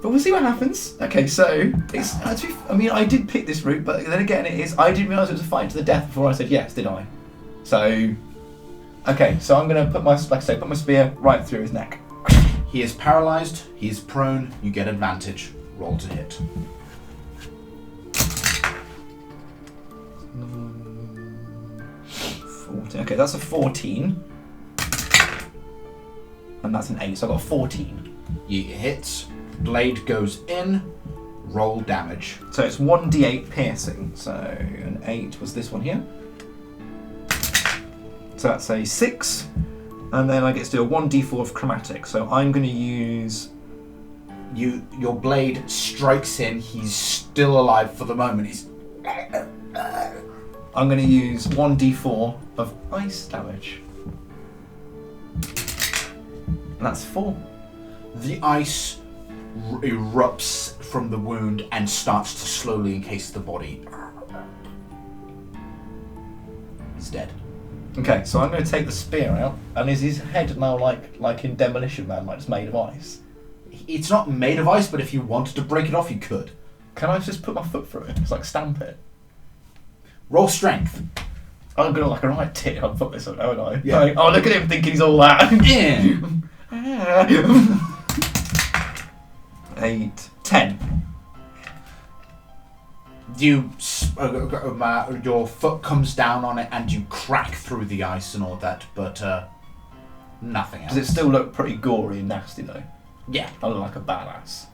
But we'll see what happens. Okay, so it's actually, I mean, I did pick this route, but then again, I didn't realise it was a fight to the death before I said yes, did I? So, okay, so I'm gonna put my spear right through his neck. He is paralysed. He is prone. You get advantage. Roll to hit. 14. Okay, that's a 14, and that's an 8. So I got a 14. He hits. Blade goes in. Roll damage. So it's 1d8 piercing. So an 8 was this one here. So that's a 6. And then I get to do a 1d4 of chromatic. So I'm going to use... Your blade strikes in. He's still alive for the moment. He's... I'm going to use 1d4 of ice damage. And that's 4. The ice erupts from the wound and starts to slowly encase the body. He's dead. Okay, so I'm going to take the spear out, and is his head now like in Demolition Man, like it's made of ice? It's not made of ice, but if you wanted to break it off, you could. Can I just put my foot through it? It's like stamp it. Roll strength. I'm gonna like a right tit if I put this on, don't I? Yeah. Like, oh, look at him thinking he's all that. Yeah. 8, 10. Your foot comes down on it and you crack through the ice and all that, but nothing else. Does it still look pretty gory and nasty though? Yeah. I look like a badass.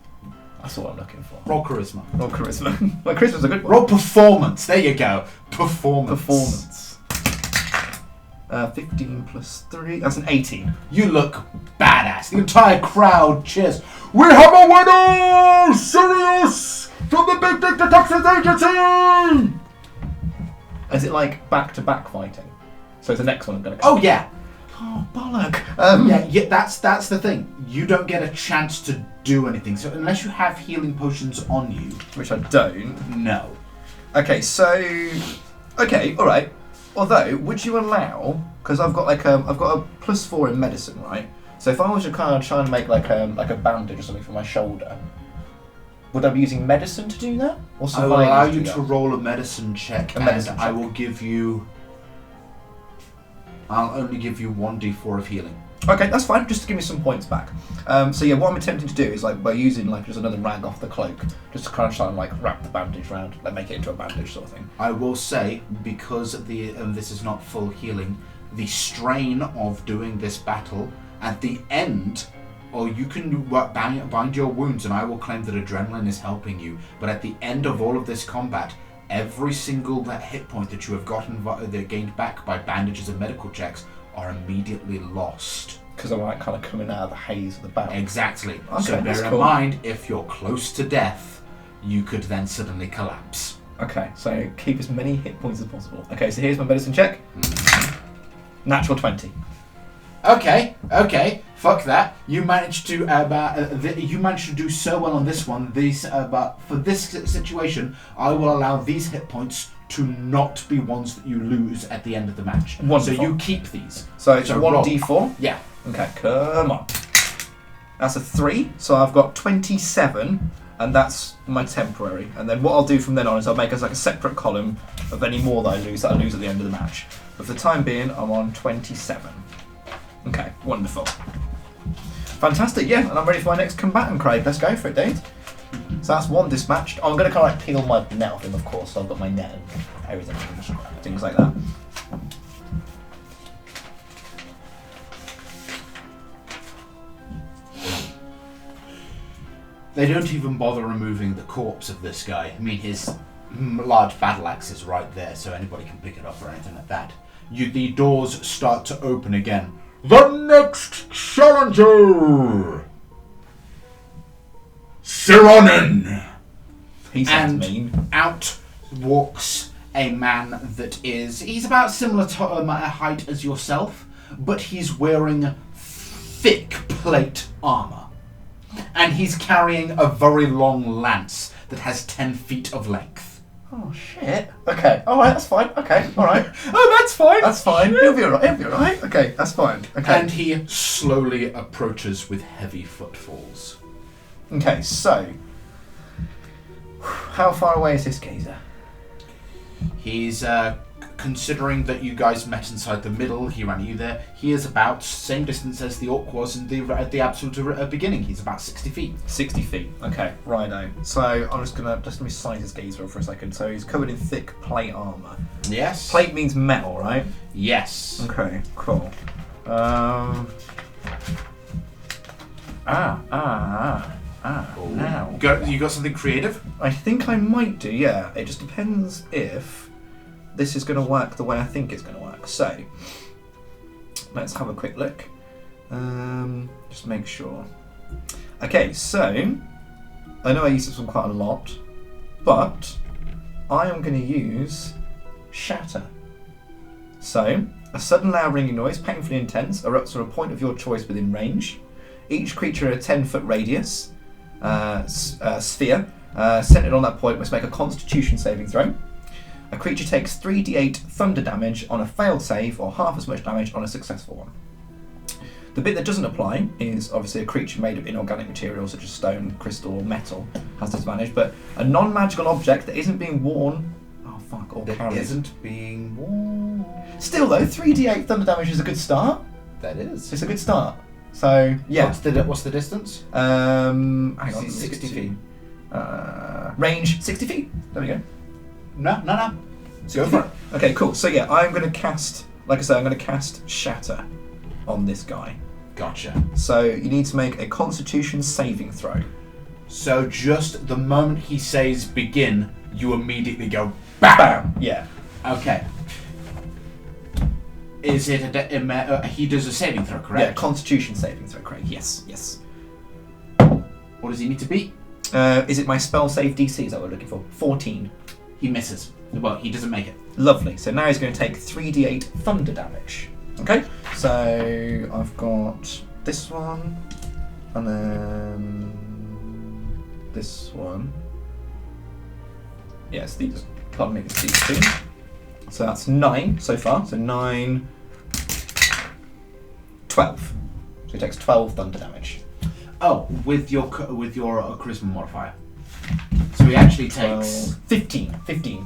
That's what I'm looking for. Roll charisma. Roll charisma. Well, charisma's a good one. Roll performance. There you go. Performance. 15 plus 3. That's an 18. You look badass. The entire crowd cheers. We have a winner! Cyreus from the Big Dick Detectives Agency! Is it like back-to-back fighting? So it's the next one I'm going to Oh, yeah. Oh, bollock. Yeah, that's the thing. You don't get a chance to do anything. So unless you have healing potions on you... Which I don't. No. Okay, so... Okay, alright. Although, would you allow... Because I've got like I've got a +4 in medicine, right? So if I was to kind of try and make like a bandage or something for my shoulder, would I be using medicine to do that? Or I will allow you to roll a medicine check, I will give you... I'll only give you 1d4 of healing. Okay, that's fine. Just to give me some points back. So yeah, what I'm attempting to do is like by using like just another rag off the cloak, just to kind of try and like wrap the bandage around, like make it into a bandage sort of thing. I will say, because this is not full healing, the strain of doing this battle at the end, or you can bind your wounds, and I will claim that adrenaline is helping you. But at the end of all of this combat, every single hit point that you have gotten gained back by bandages and medical checks are immediately lost. Because I'm like kind of coming out of the haze of the battle. Exactly. Okay, so bear in mind, if you're close to death, you could then suddenly collapse. Okay, so keep as many hit points as possible. Okay, so here's my medicine check. Natural 20. Okay. Fuck that. You managed to do so well on this one. But for this situation, I will allow these hit points to not be ones that you lose at the end of the match. Wonderful. So you keep these. So it's 1d4? Yeah. Okay, come on. That's a 3, so I've got 27, and that's my temporary. And then what I'll do from then on is I'll make us like a separate column of any more that I lose at the end of the match. But for the time being, I'm on 27. Okay, wonderful. Fantastic, yeah, and I'm ready for my next combatant, Craig. Let's go for it, dude. So that's one dispatched. I'm going to kind of like peel my net off him, of course, so I've got my net and everything, things like that. They don't even bother removing the corpse of this guy. I mean, his large battle axe is right there, so anybody can pick it up or anything like that. The doors start to open again. The next challenger! Sironin! He sounds mean. Out walks a man that he's about similar height as yourself, but he's wearing thick plate armor. And he's carrying a very long lance that has 10 feet of length. Oh shit. Okay. Alright, that's fine. Okay, alright. Oh, that's fine. That's fine. He'll be alright. Okay, that's fine. Okay. And he slowly approaches with heavy footfalls. Okay, so how far away is this geezer? He's considering that you guys met inside the middle, he ran you there. He is about same distance as the orc was at the absolute beginning. He's about 60 feet. 60 feet. Okay, righto. So I'm just gonna size this geezer for a second. So he's covered in thick plate armor. Yes. Plate means metal, right? Yes. Okay, cool. Now. You got something creative? I think I might do, yeah. It just depends if this is going to work the way I think it's going to work. So, let's have a quick look. Just make sure. Okay, so, I know I use this one quite a lot, but I am going to use Shatter. So, a sudden loud ringing noise, painfully intense, erupts from a point of your choice within range. Each creature in a 10-foot radius sphere centered on that point must make a Constitution saving throw. A creature takes 3d8 thunder damage on a failed save, or half as much damage on a successful one. The bit that doesn't apply is obviously a creature made of inorganic materials such as stone, crystal, or metal has disadvantage, but a non-magical object that isn't being worn... Oh fuck all That carries. isn't being worn. Still though, 3d8 thunder damage is a good start. That is. It's a good start. So yeah. What's the distance? Hang on. 60 feet. Range 60 feet. There we go. No. Go for it. Okay, cool. So yeah, I'm going to cast, like I said, I'm going to cast Shatter on this guy. Gotcha. So you need to make a Constitution saving throw. So just the moment he says begin, you immediately go BAM! Bam! Yeah. Okay. Is it he does a saving throw, correct? Yeah, Constitution saving throw, Craig. Yes. What does he need to beat? Is it my spell save DC? Is that what we're looking for? 14. He misses. Well, he doesn't make it. Lovely. So now he's going to take 3d8 thunder damage. Okay. So I've got this one, and then this one. Yes, these. Pardon me, it's these two. So that's 9 so far. So 9, 12. So he takes 12 thunder damage. Oh, with your charisma modifier. So he actually takes 15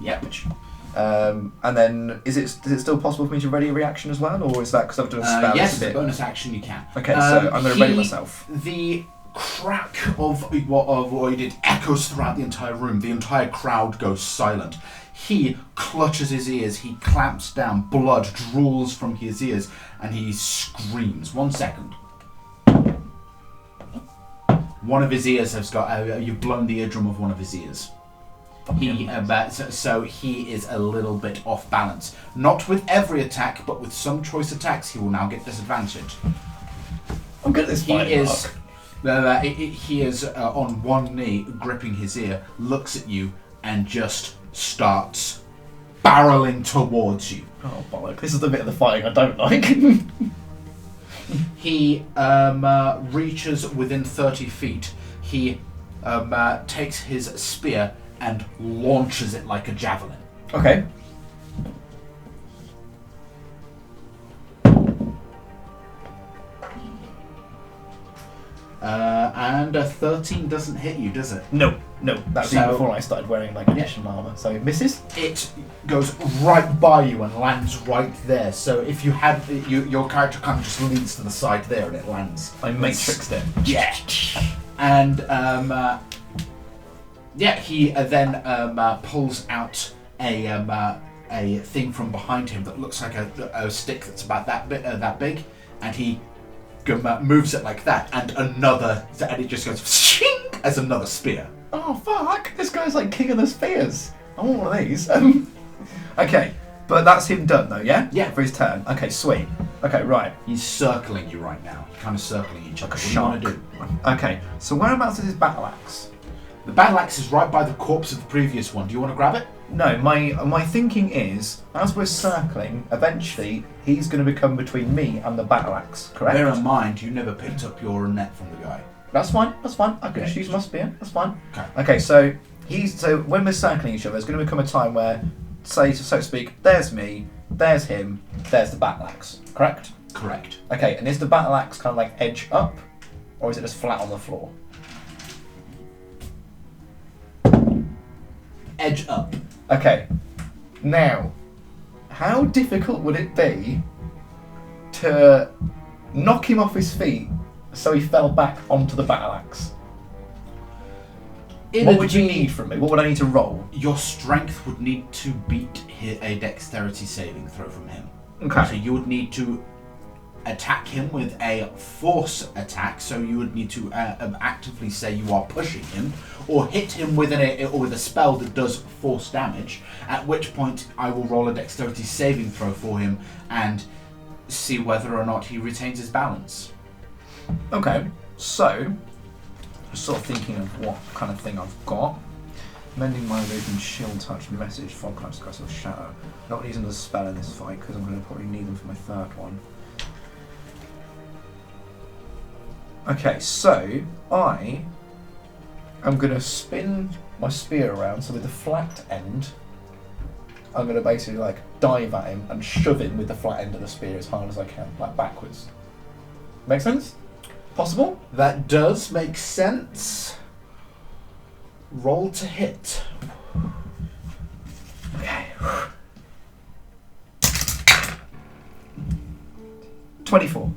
damage. And then is it still possible for me to ready a reaction as well, or is that because I've done a spell? Yes, as a bonus action you can. Okay, so I'm going to ready myself. The crack of what he did echoes throughout the entire room. The entire crowd goes silent. He clutches his ears, he clamps down, blood drools from his ears, and he screams. 1 second. One of his ears has got, you've blown the eardrum of one of his ears. So he is a little bit off balance. Not with every attack, but with some choice attacks, he will now get disadvantage. I'm good at this fighting, He is on one knee, gripping his ear, looks at you, and just starts barreling towards you. Oh, bollock. This is the bit of the fighting I don't like. He reaches within 30 feet. He takes his spear and launches it like a javelin. Okay. And a 13 doesn't hit you, does it? No. That's even before I started wearing like additional armor. So it misses. It goes right by you and lands right there. So if you had your character kind of just leans to the side there and it lands. I matrixed it. Yeah. And he then pulls out a thing from behind him that looks like a stick that's about that big, and he moves it like that, and it just goes shing as another spear. Oh fuck! This guy's like king of the spears. I want one of these. Okay, but that's him done though, yeah? Yeah. For his turn. Okay, sweet. Okay, right. He's circling you right now. Kind of circling each other. Like a What do you want shark. to do? Okay, so whereabouts is his battle axe? The battle axe is right by the corpse of the previous one. Do you want to grab it? No, my thinking is, as we're circling, eventually he's going to become between me and the battle axe, correct? Bear in mind, you never picked up your net from the guy. That's fine. I can just use my spear. That's fine. Okay. Okay, so when we're circling each other, there's going to become a time where, so to speak, there's me, there's him, there's the battle axe, correct? Correct. Okay, and is the battle axe kind of like edge up, or is it just flat on the floor? Edge up. Okay, now, how difficult would it be to knock him off his feet so he fell back onto the battle axe? What would you need from me? What would I need to roll? Your strength would need to beat a dexterity saving throw from him. Okay. So you would need to attack him with a force attack, so you would need to actively say you are pushing him, or hit him with a spell that does force damage, at which point I will roll a dexterity saving throw for him and see whether or not he retains his balance. Okay, so just sort of thinking of what kind of thing I've got. Mending my illusion, shield touch, message, fog clamps, curse of shadow. Not using the spell in this fight because I'm going to probably need them for my third one. Okay, so I am going to spin my spear around, so with the flat end, I'm going to basically like dive at him and shove him with the flat end of the spear as hard as I can, like backwards. Make sense? Possible? That does make sense. Roll to hit. Okay. 24.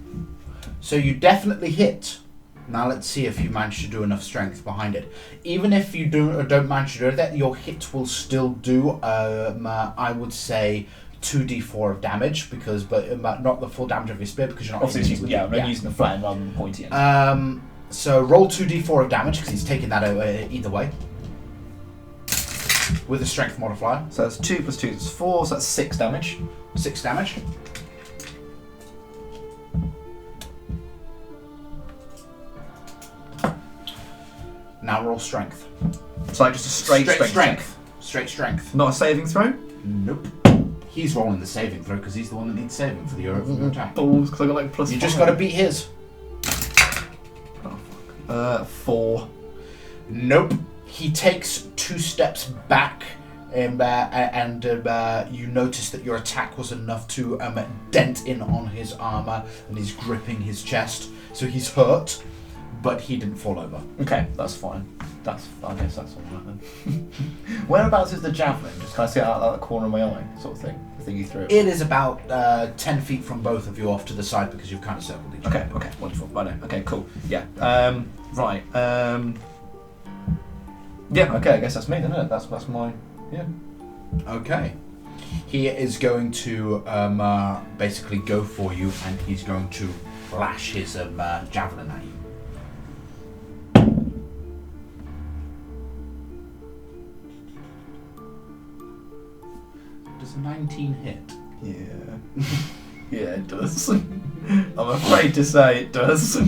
So you definitely hit. Now let's see if you manage to do enough strength behind it. Even if you don't manage to do that, your hit will still do, I would say, 2d4 of damage, but not the full damage of your spear, because you're not Obviously, I'm using the flat rather than the pointy end. So roll 2d4 of damage, because he's taking that either way. With a strength modifier. So that's 2 plus 2 is 4, so that's 6 damage. 6 damage. Now roll strength. It's like just a straight strength. Straight strength. Not a saving throw? Nope. He's rolling the saving throw because he's the one that needs saving for the attack. Balls, because I got like plus You 5. just got to beat his. Oh, fuck. 4. Nope. He takes 2 steps back, and you notice that your attack was enough to dent in on his armor, and he's gripping his chest. So he's hurt, but he didn't fall over. Okay, that's fine. I guess that's all right then. Whereabouts is the javelin? Just kind of see it out the corner of my eye, sort of thing. The thing you threw. It is about 10 feet from both of you off to the side because you've kind of circled each other. Okay, wonderful. I know. Okay, cool. Yeah. Right. Yeah. Okay. I guess that's me, then. Isn't it? That's my. Yeah. Okay. He is going to basically go for you, and he's going to flash his javelin at you. Does a 19 hit? Yeah. Yeah, it does. I'm afraid to say it does.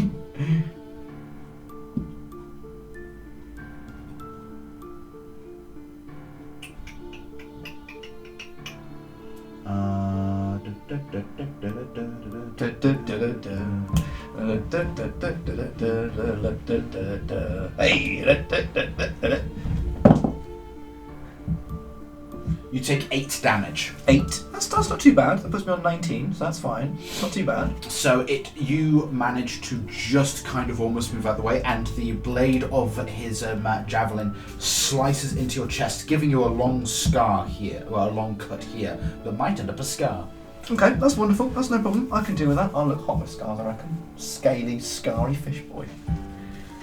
You take 8 damage. 8? That's not too bad. That puts me on 19, so that's fine. It's not too bad. So you manage to just kind of almost move out the way, and the blade of his javelin slices into your chest, giving you a long scar here, well, a long cut here, that might end up a scar. Okay, that's wonderful. That's no problem. I can deal with that. I'll look hot with scars, I reckon. Scaly, scarry fish boy.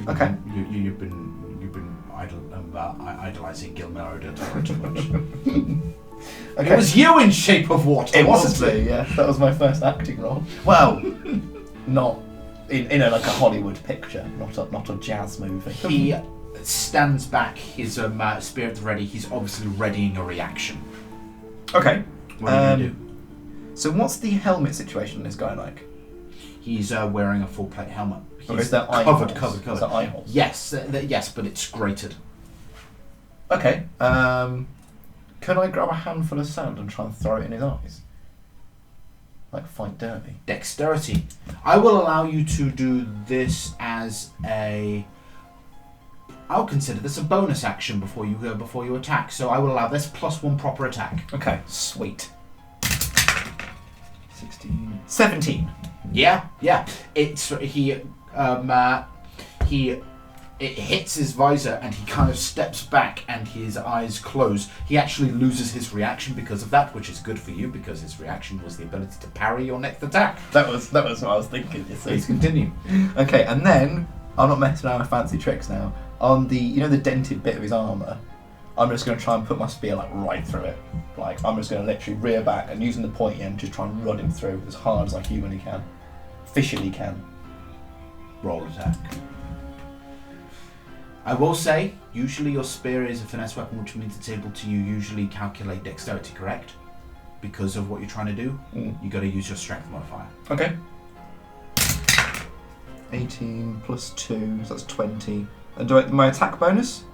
Okay. You've been idolizing Gil Meredith for too much. Okay. It was you in Shape of Water, It wasn't was it? me, yeah. That was my first acting role. Well, not in a Hollywood picture, not a jazz movie. He stands back, his spear at the ready. He's obviously readying a reaction. Okay. What are you going to do? So what's the helmet situation on this guy like? He's wearing a full plate helmet. Or He's is there eye covered. Is there eye holes? Yes, yes, but it's grated. Okay. Can I grab a handful of sand and try and throw it in his eyes? Like fight dirty? Dexterity. I will allow you to do this as a... I'll consider this a bonus action before you attack. So I will allow this plus 1 proper attack. Okay, sweet. 16... 17. Yeah. It hits his visor, and he kind of steps back, and his eyes close. He actually loses his reaction because of that, which is good for you, because his reaction was the ability to parry your next attack. That was what I was thinking. Please continue. Okay, and then I'm not messing around with fancy tricks now. On the the dented bit of his armour, I'm just going to try and put my spear like right through it. Like I'm just going to literally rear back and using the pointy end, just try and run him through as hard as I humanly can, officially can. Roll attack. I will say, usually your spear is a finesse weapon, which means it's able to usually calculate dexterity, correct? Because of what you're trying to do, you got to use your strength modifier. Okay. 18 plus 2, so that's 20. And my attack bonus?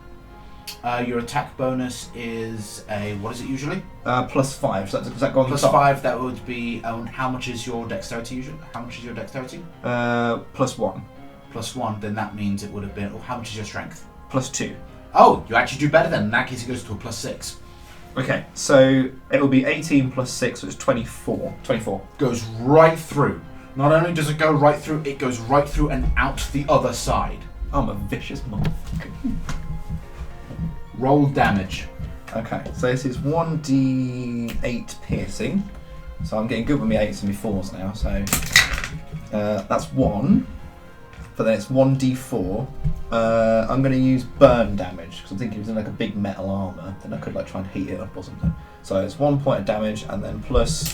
Your attack bonus is what is it usually? Plus 5. So does that go on plus the top? 5. That would be how much is your dexterity usually? How much is your dexterity? Plus 1. Plus 1. Then that means it would have been. How much is your strength? Plus 2. Oh, you actually do better then. In that case, it goes to a plus 6. Okay, so it will be 18 plus 6, so it's 24. 24. Goes right through. Not only does it go right through, it goes right through and out the other side. I'm a vicious motherfucker. Roll damage. Okay, so this is 1d8 piercing. So I'm getting good with my 8s and my 4s now, so That's 1. But then it's 1d4. I'm going to use burn damage because I'm thinking it was in like a big metal armour. Then I could like try and heat it up or something. So it's 1 point of damage and then plus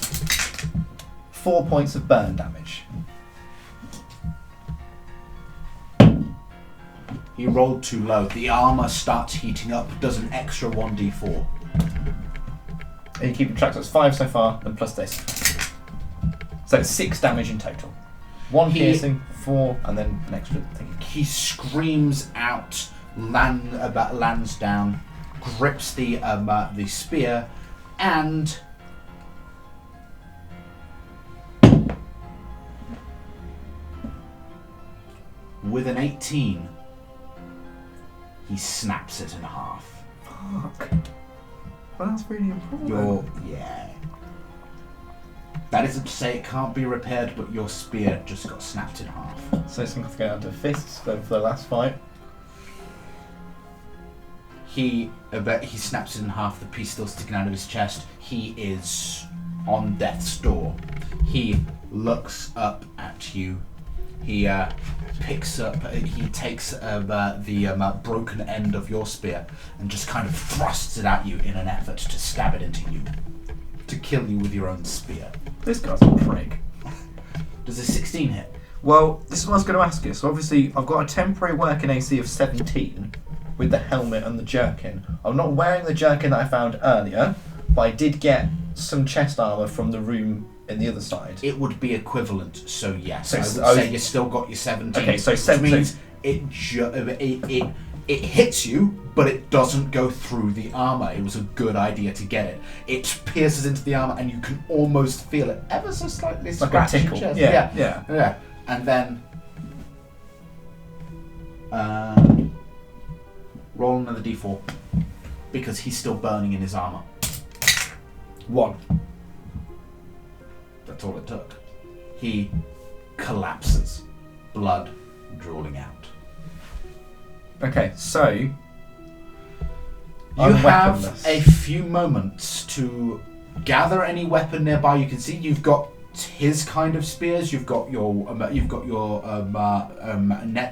4 points of burn damage. He rolled too low. The armour starts heating up, does an extra 1d4. And you keep track, so it's 5 so far, and plus this. So it's 6 damage in total. 1 piercing, 4, and then an extra thing. He screams out, lands down, grips the spear, and with an 18, he snaps it in half. Fuck. Well, that's really important. Yeah. That isn't to say it can't be repaired, but your spear just got snapped in half. So it's going to go down to fists for the last fight. He snaps it in half, the piece still sticking out of his chest. He is on death's door. He looks up at you. He picks up, he takes the broken end of your spear and just kind of thrusts it at you in an effort to stab it into you. To kill you with your own spear. This guy's a prick. Does a 16 hit? Well, this is what I was going to ask you. So obviously, I've got a temporary working AC of 17 with the helmet and the jerkin. I'm not wearing the jerkin that I found earlier, but I did get some chest armour from the room in the other side. It would be equivalent, so yes. So I would say you still got your 17. Okay, so which means it hits you, but it doesn't go through the armour. It was a good idea to get it. It pierces into the armour, and you can almost feel it ever so slightly like a tickle. chest. Yeah. And then roll another d4 because he's still burning in his armour. 1. That's all it took. He collapses, blood drooling out. Okay, so you have a few moments to gather any weapon nearby. You can see you've got his kind of spears. You've got your net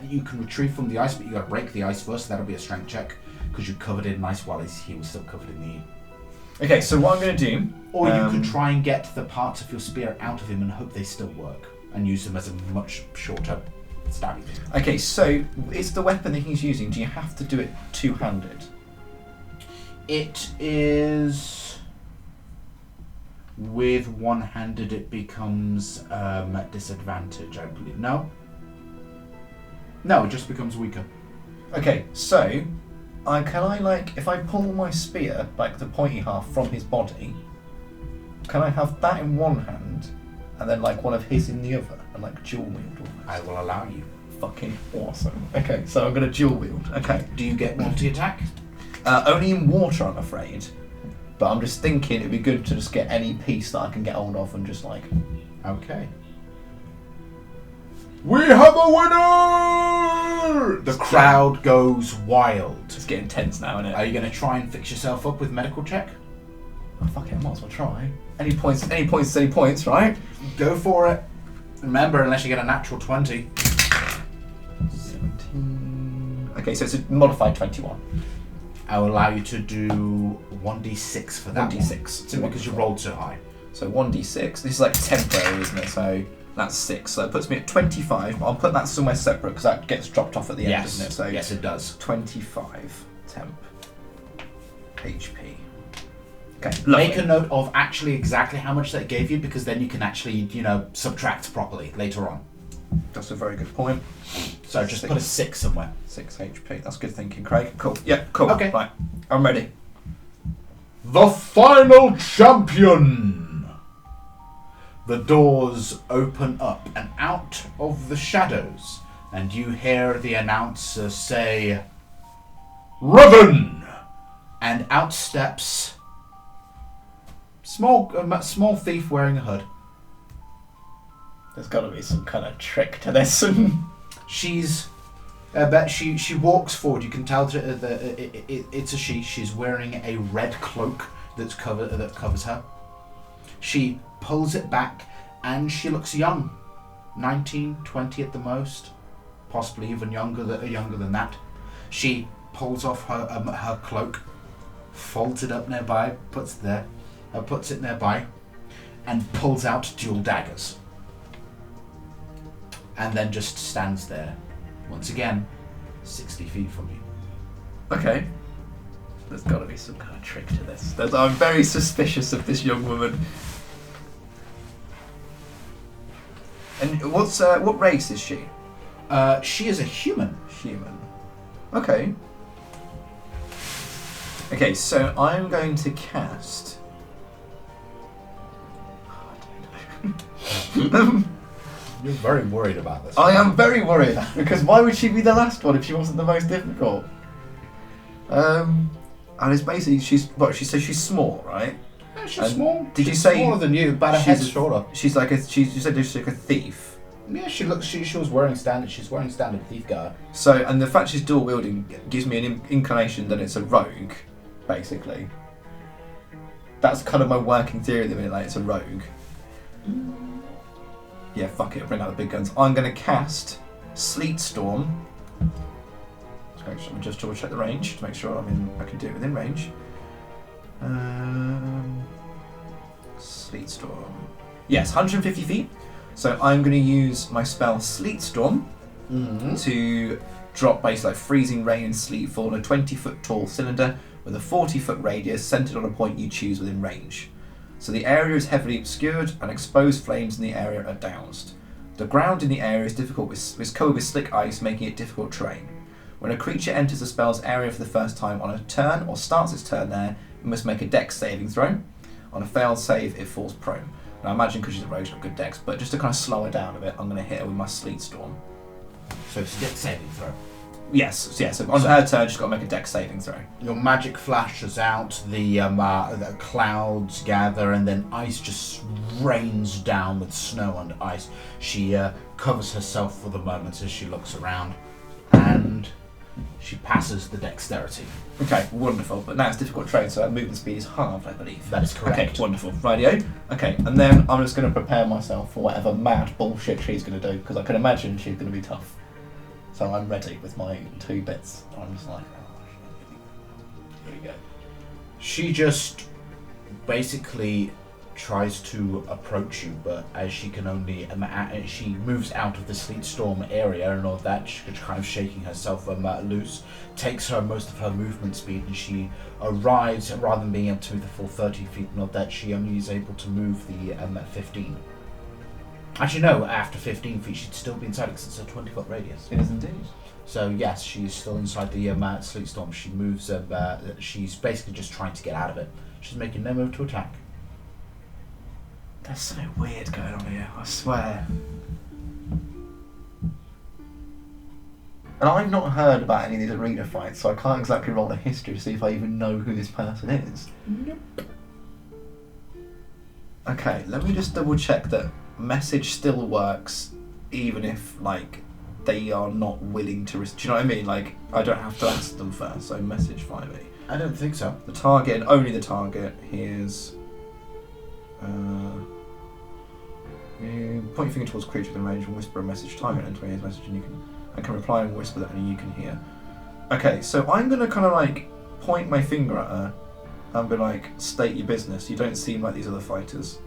that you can retrieve from the ice, but you got to break the ice first. So that'll be a strength check because you're covered in ice while he was still covered in the. Okay, so what I'm going to do, or you could try and get the parts of your spear out of him and hope they still work, and use them as a much shorter stabbing thing. Okay, so is the weapon that he's using, do you have to do it two-handed? It is with one-handed. It becomes disadvantage, I believe. No, it just becomes weaker. Okay, so if I pull my spear, like the pointy half, from his body, can I have that in one hand and then like one of his in the other and like dual wield almost? I will allow you. Fucking awesome. Okay, so I'm going to dual wield. Okay. Do you get multi-attack? Only in water, I'm afraid. But I'm just thinking it'd be good to just get any piece that I can get hold of and just like... Okay. We have a winner! The crowd goes wild. It's getting tense now, isn't it? Are you going to try and fix yourself up with medical check? Oh, fuck it, I might as well try. Any points, right? Go for it. Remember, unless you get a natural 20. 17... Okay, so it's a modified 21. I will allow you to do 1d6 for that 1d6. Simply because you rolled so high. So 1d6. This is like temporary, isn't it? So that's 6. So it puts me at 25. I'll put that somewhere separate because that gets dropped off at the end, doesn't it? So yes, it does. 25 temp HP. Okay. Make a note of actually exactly how much that gave you, because then you can actually, subtract properly later on. That's a very good point. So just put a 6 somewhere. 6 HP. That's good thinking, Craig. Cool. Yeah, cool. Okay. Right. I'm ready. The final champion! The doors open up and out of the shadows, and you hear the announcer say, "Revan!" And out steps small thief wearing a hood. There's got to be some kind of trick to this. She's she walks forward. You can tell it's a she. She's wearing a red cloak that covers her. She pulls it back, and she looks young. 19, 20 at the most, possibly even younger than that. She pulls off her cloak, folds it up nearby, puts it nearby, and pulls out dual daggers. And then just stands there, once again, 60 feet from you. Okay. There's got to be some kind of trick to this. I'm very suspicious of this young woman. And what race is she? She is a human. Human. Okay. Okay, so I'm going to cast... I don't know. You're very worried about this. I am very worried, because why would she be the last one if she wasn't the most difficult? And it's basically, she's small, right? Yeah, she's small. Did she's you say smaller than you, about a head shorter? She's like you said she's like a thief. Yeah, she was wearing standard. She's wearing standard thief gear. So, and the fact she's dual wielding gives me an inclination that it's a rogue, basically. That's kind of my working theory at the minute, like it's a rogue. Yeah, fuck it, bring out the big guns. I'm going to cast Sleet Storm. Just double check the range to make sure I can do it within range. Sleet Storm. Yes, 150 feet. So I'm going to use my spell Sleet Storm to drop basically like freezing rain and sleet fall on a 20-foot tall cylinder with a 40-foot radius centered on a point you choose within range. So the area is heavily obscured and exposed flames in the area are doused. The ground in the area is covered with slick ice, making it difficult terrain. When a creature enters the spell's area for the first time on a turn or starts its turn there, it must make a dex saving throw. On a failed save, it falls prone. Now I imagine because she's a rogue, she's got good dex, but just to kind of slow her down a bit, I'm going to hit her with my Sleet Storm. So it's a dex saving throw. Yes, so on her turn, she's got to make a dex saving throw. Your magic flashes out, the clouds gather, and then ice just rains down with snow and ice. She covers herself for the moment as she looks around, and she passes the dexterity. Okay, wonderful. But now it's difficult terrain, so her movement speed is halved, I believe. That is correct. Okay, wonderful. Rightio. Okay, and then I'm just going to prepare myself for whatever mad bullshit she's going to do, because I can imagine she's going to be tough. So I'm ready with my 2 bits. I'm just like, oh, here we go. She just basically tries to approach you, but as she can only, she moves out of the sleet storm area and all that, she's kind of shaking herself loose, takes her most of her movement speed, and she arrives, rather than being able to move the full 30 feet and all that, she only is able to move the 15. Actually no, after 15 feet she'd still be inside because it's a 20-foot radius. It is indeed. So yes, she's still inside the sleet storm. She moves, she's basically just trying to get out of it. She's making no move to attack. There's something weird going on here, I swear. And I've not heard about any of these arena fights, so I can't exactly roll a history to see if I even know who this person is. Nope. Okay, let me just double check that message still works, even if, like, they are not willing to... do you know what I mean? Like, I don't have to ask them first, so message 5e. I don't think so. The target, and only the target, is... you point your finger towards a creature within range and whisper a message, target and 20 message, and you can reply and whisper that only you can hear. Okay, so I'm gonna kind of like point my finger at her and be like, state your business. You don't seem like these other fighters.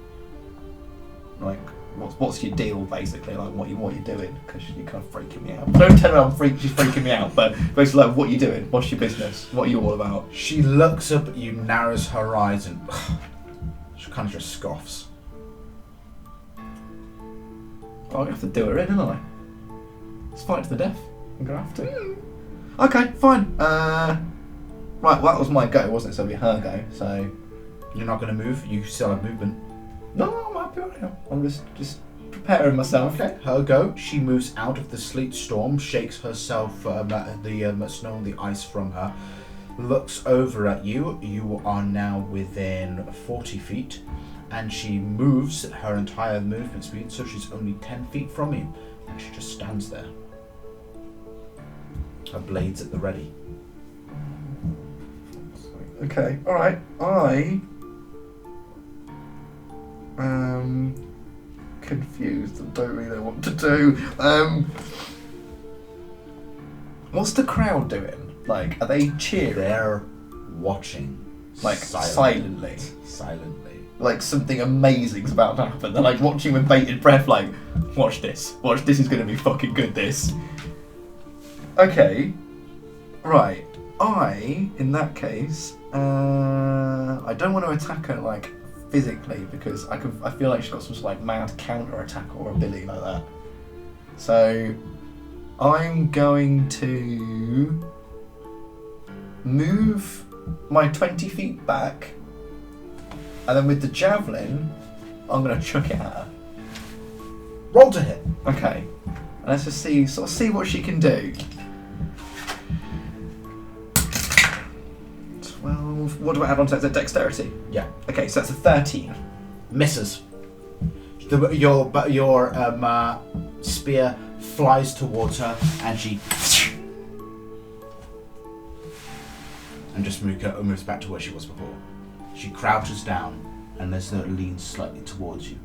Like, what's your deal, basically? Like, what you doing? Because you're kind of freaking me out. Don't tell her she's freaking me out, but basically, like, what you doing? What's your business? What are you all about? She looks up at you, narrows her eyes, and she kind of just scoffs. Oh, I have to do her in, don't I? It's fight to the death. I'm gonna have to. Okay, fine. Right, well, that was my go, wasn't it? So it'll be her go. So you're not going to move. You still have movement. No, I'm happy right now. I'm just preparing myself. Okay, her go. She moves out of the sleet storm, shakes herself the snow and the ice from her, looks over at you. You are now within 40 feet. And she moves her entire movement speed, so she's only 10 feet from you. And she just stands there. Her blades at the ready. Okay, alright. I confused and don't really know what to do. What's the crowd doing? Like, are they cheering? They're watching. Like, silently. Silently. Like, something amazing's about to happen. They're like watching with bated breath, like, watch this. Watch, this is going to be fucking good, this. Okay. Right. In that case, I don't want to attack her, like, physically, because I feel like she's got some sort of, like, mad counter-attack or ability like that. So, I'm going to move my 20 feet back, and then with the javelin, I'm going to chuck it at her. Roll to hit. Okay. And let's just see what she can do. 12. What do I add on to that? Is that dexterity? Yeah. Okay, so that's a 13. Misses. Your spear flies towards her, and she just moves back to where she was before. She crouches down and leans slightly towards you.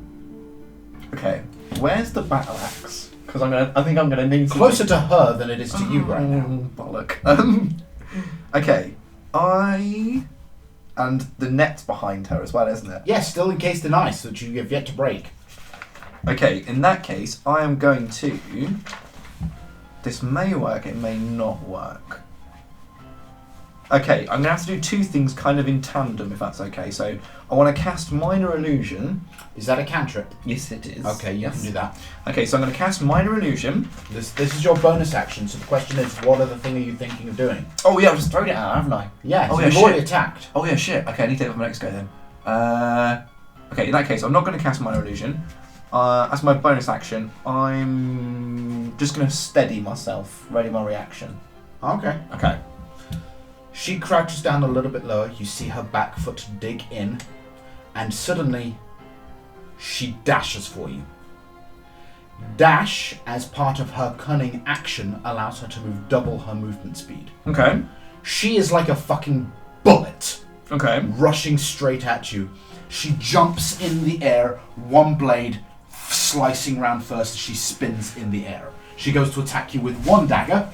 Okay, where's the battle axe? Because I think I'm gonna need closer to her than it is to you right now. Bollock. Okay, and the net's behind her as well, isn't it? Yes, still encased in ice that you have yet to break. Okay, in that case, I am going to. This may work. It may not work. Okay, I'm going to have to do two things kind of in tandem, if that's okay. So, I want to cast Minor Illusion. Is that a cantrip? Yes, it is. Okay, you can do that. Okay, so I'm going to cast Minor Illusion. This is your bonus action, so the question is, what other thing are you thinking of doing? Oh yeah, I've just thrown it out, haven't I? Yeah, oh, so yeah, you've already attacked. Oh yeah, shit. Okay, I need to take it for my next go then. Okay, in that case, I'm not going to cast Minor Illusion. As my bonus action, I'm just going to steady myself, ready my reaction. Okay. Okay. She crouches down a little bit lower. You see her back foot dig in, and suddenly she dashes for you. Dash, as part of her cunning action, allows her to move double her movement speed. Okay. She is like a fucking bullet. Okay. Rushing straight at you. She jumps in the air, one blade slicing round first as she spins in the air. She goes to attack you with one dagger.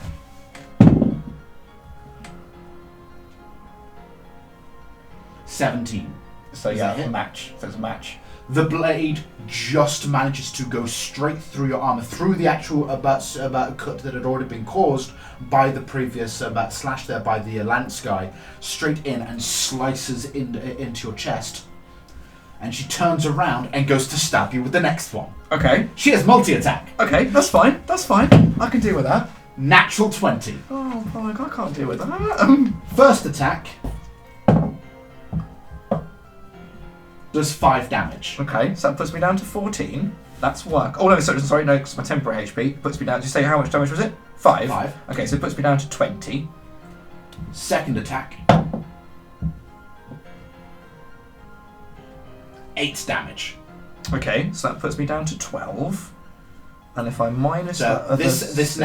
$17. So Is yeah, that it? match. So it's a match. The blade just manages to go straight through your armor, through the actual cut that had already been caused by the previous slash there by the lance guy, straight in and slices into your chest. And she turns around and goes to stab you with the next one. Okay. She has multi-attack. Okay, that's fine. That's fine. I can deal with that. Natural 20. Oh, fuck, I can't deal with that. First attack does 5 damage. Okay, so that puts me down to 14. That's work. Oh, no, sorry, no, because my temporary HP puts me down. Did you say how much damage was it? 5? 5. Okay, so it puts me down to 20. Second attack. 8 damage. Okay, so that puts me down to 12. And if I minus that this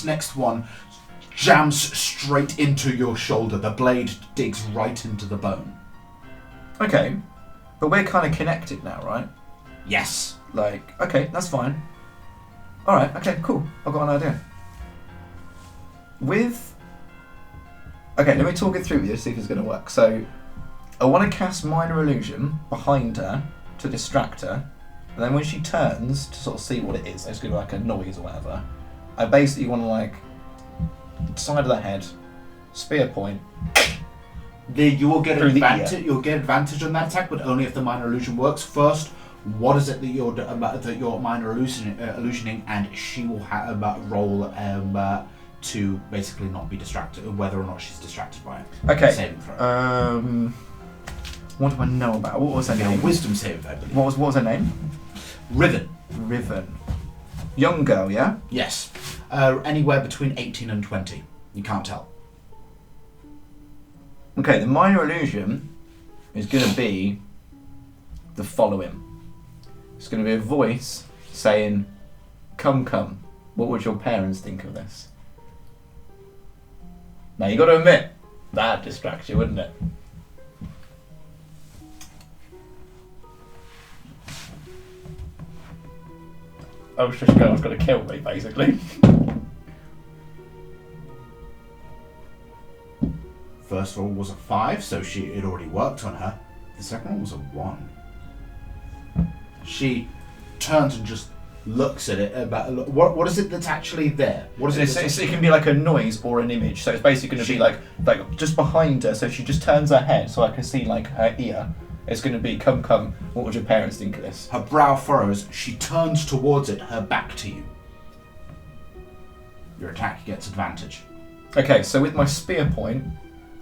next one jams straight into your shoulder. The blade digs right into the bone. Okay, but we're kind of connected now, right? Yes. Like, okay, that's fine. Alright, okay, cool. I've got an idea. Okay, let me talk it through with you, see if it's going to work. So, I want to cast Minor Illusion behind her to distract her. And then when she turns to sort of see what it is, it's going to be like a noise or whatever. I basically want to, like, side of the head, spear point. You will get Through the advantage. You'll get advantage on that attack, but only if the minor illusion works. First, what is it that you're minor illusioning, and she will roll to basically not be distracted, whether or not she's distracted by it. Okay. Saving throw. What do I know about her? What was her name? Wisdom save, I believe. What was her name? Riven. Young girl, yeah? Yes. Anywhere between 18 and 20. You can't tell. Okay, the minor illusion is going to be the following. It's going to be a voice saying, "Come, come, what would your parents think of this?" Now, you got to admit, that'd distract you, wouldn't it? I was just going to kill me, basically. First roll was a 5, so it already worked on her. The second one was a 1. She turns and just looks at it. What is it that's actually there? What is it? It can be like a noise or an image. So it's basically going to be like just behind her. So she just turns her head so I can see like her ear. It's going to be, come, what would your parents think of this? Her brow furrows. She turns towards it, her back to you. Your attack gets advantage. Okay, so with my spear point,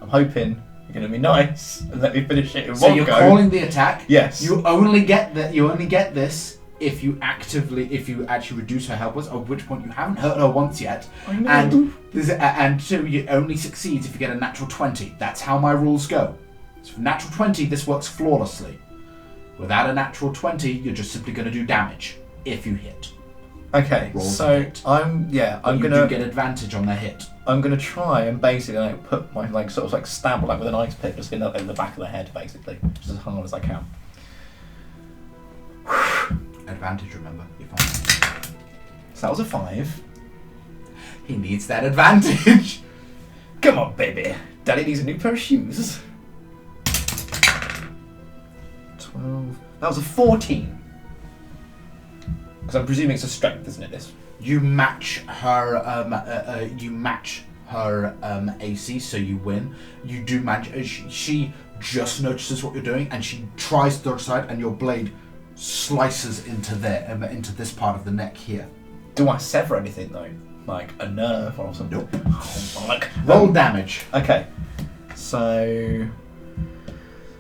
I'm hoping you're going to be nice and let me finish it in one go. So you're calling the attack. Yes. You only get that. You only get this if you actually reduce her health points. At which point you haven't hurt her once yet. I know. And two, you only succeeds if you get a natural 20. That's how my rules go. So for natural 20, this works flawlessly. Without a natural 20, you're just simply going to do damage if you hit. Okay, so I'm gonna get advantage on the hit. I'm gonna try and basically like put my stab like with an ice pick just in the back of the head, basically, just as hard as I can. Advantage, remember. You're fine. So that was a 5. He needs that advantage. Come on, baby. Daddy needs a new pair of shoes. 12. That was a 14. Because I'm presuming it's a strength, isn't it? This. You match her. AC, so you win. You do manage. She just notices what you're doing, and she tries to the other side, and your blade slices into this part of the neck here. Do I sever anything though, like a nerve or something? Nope. Oh, roll damage. Okay. So.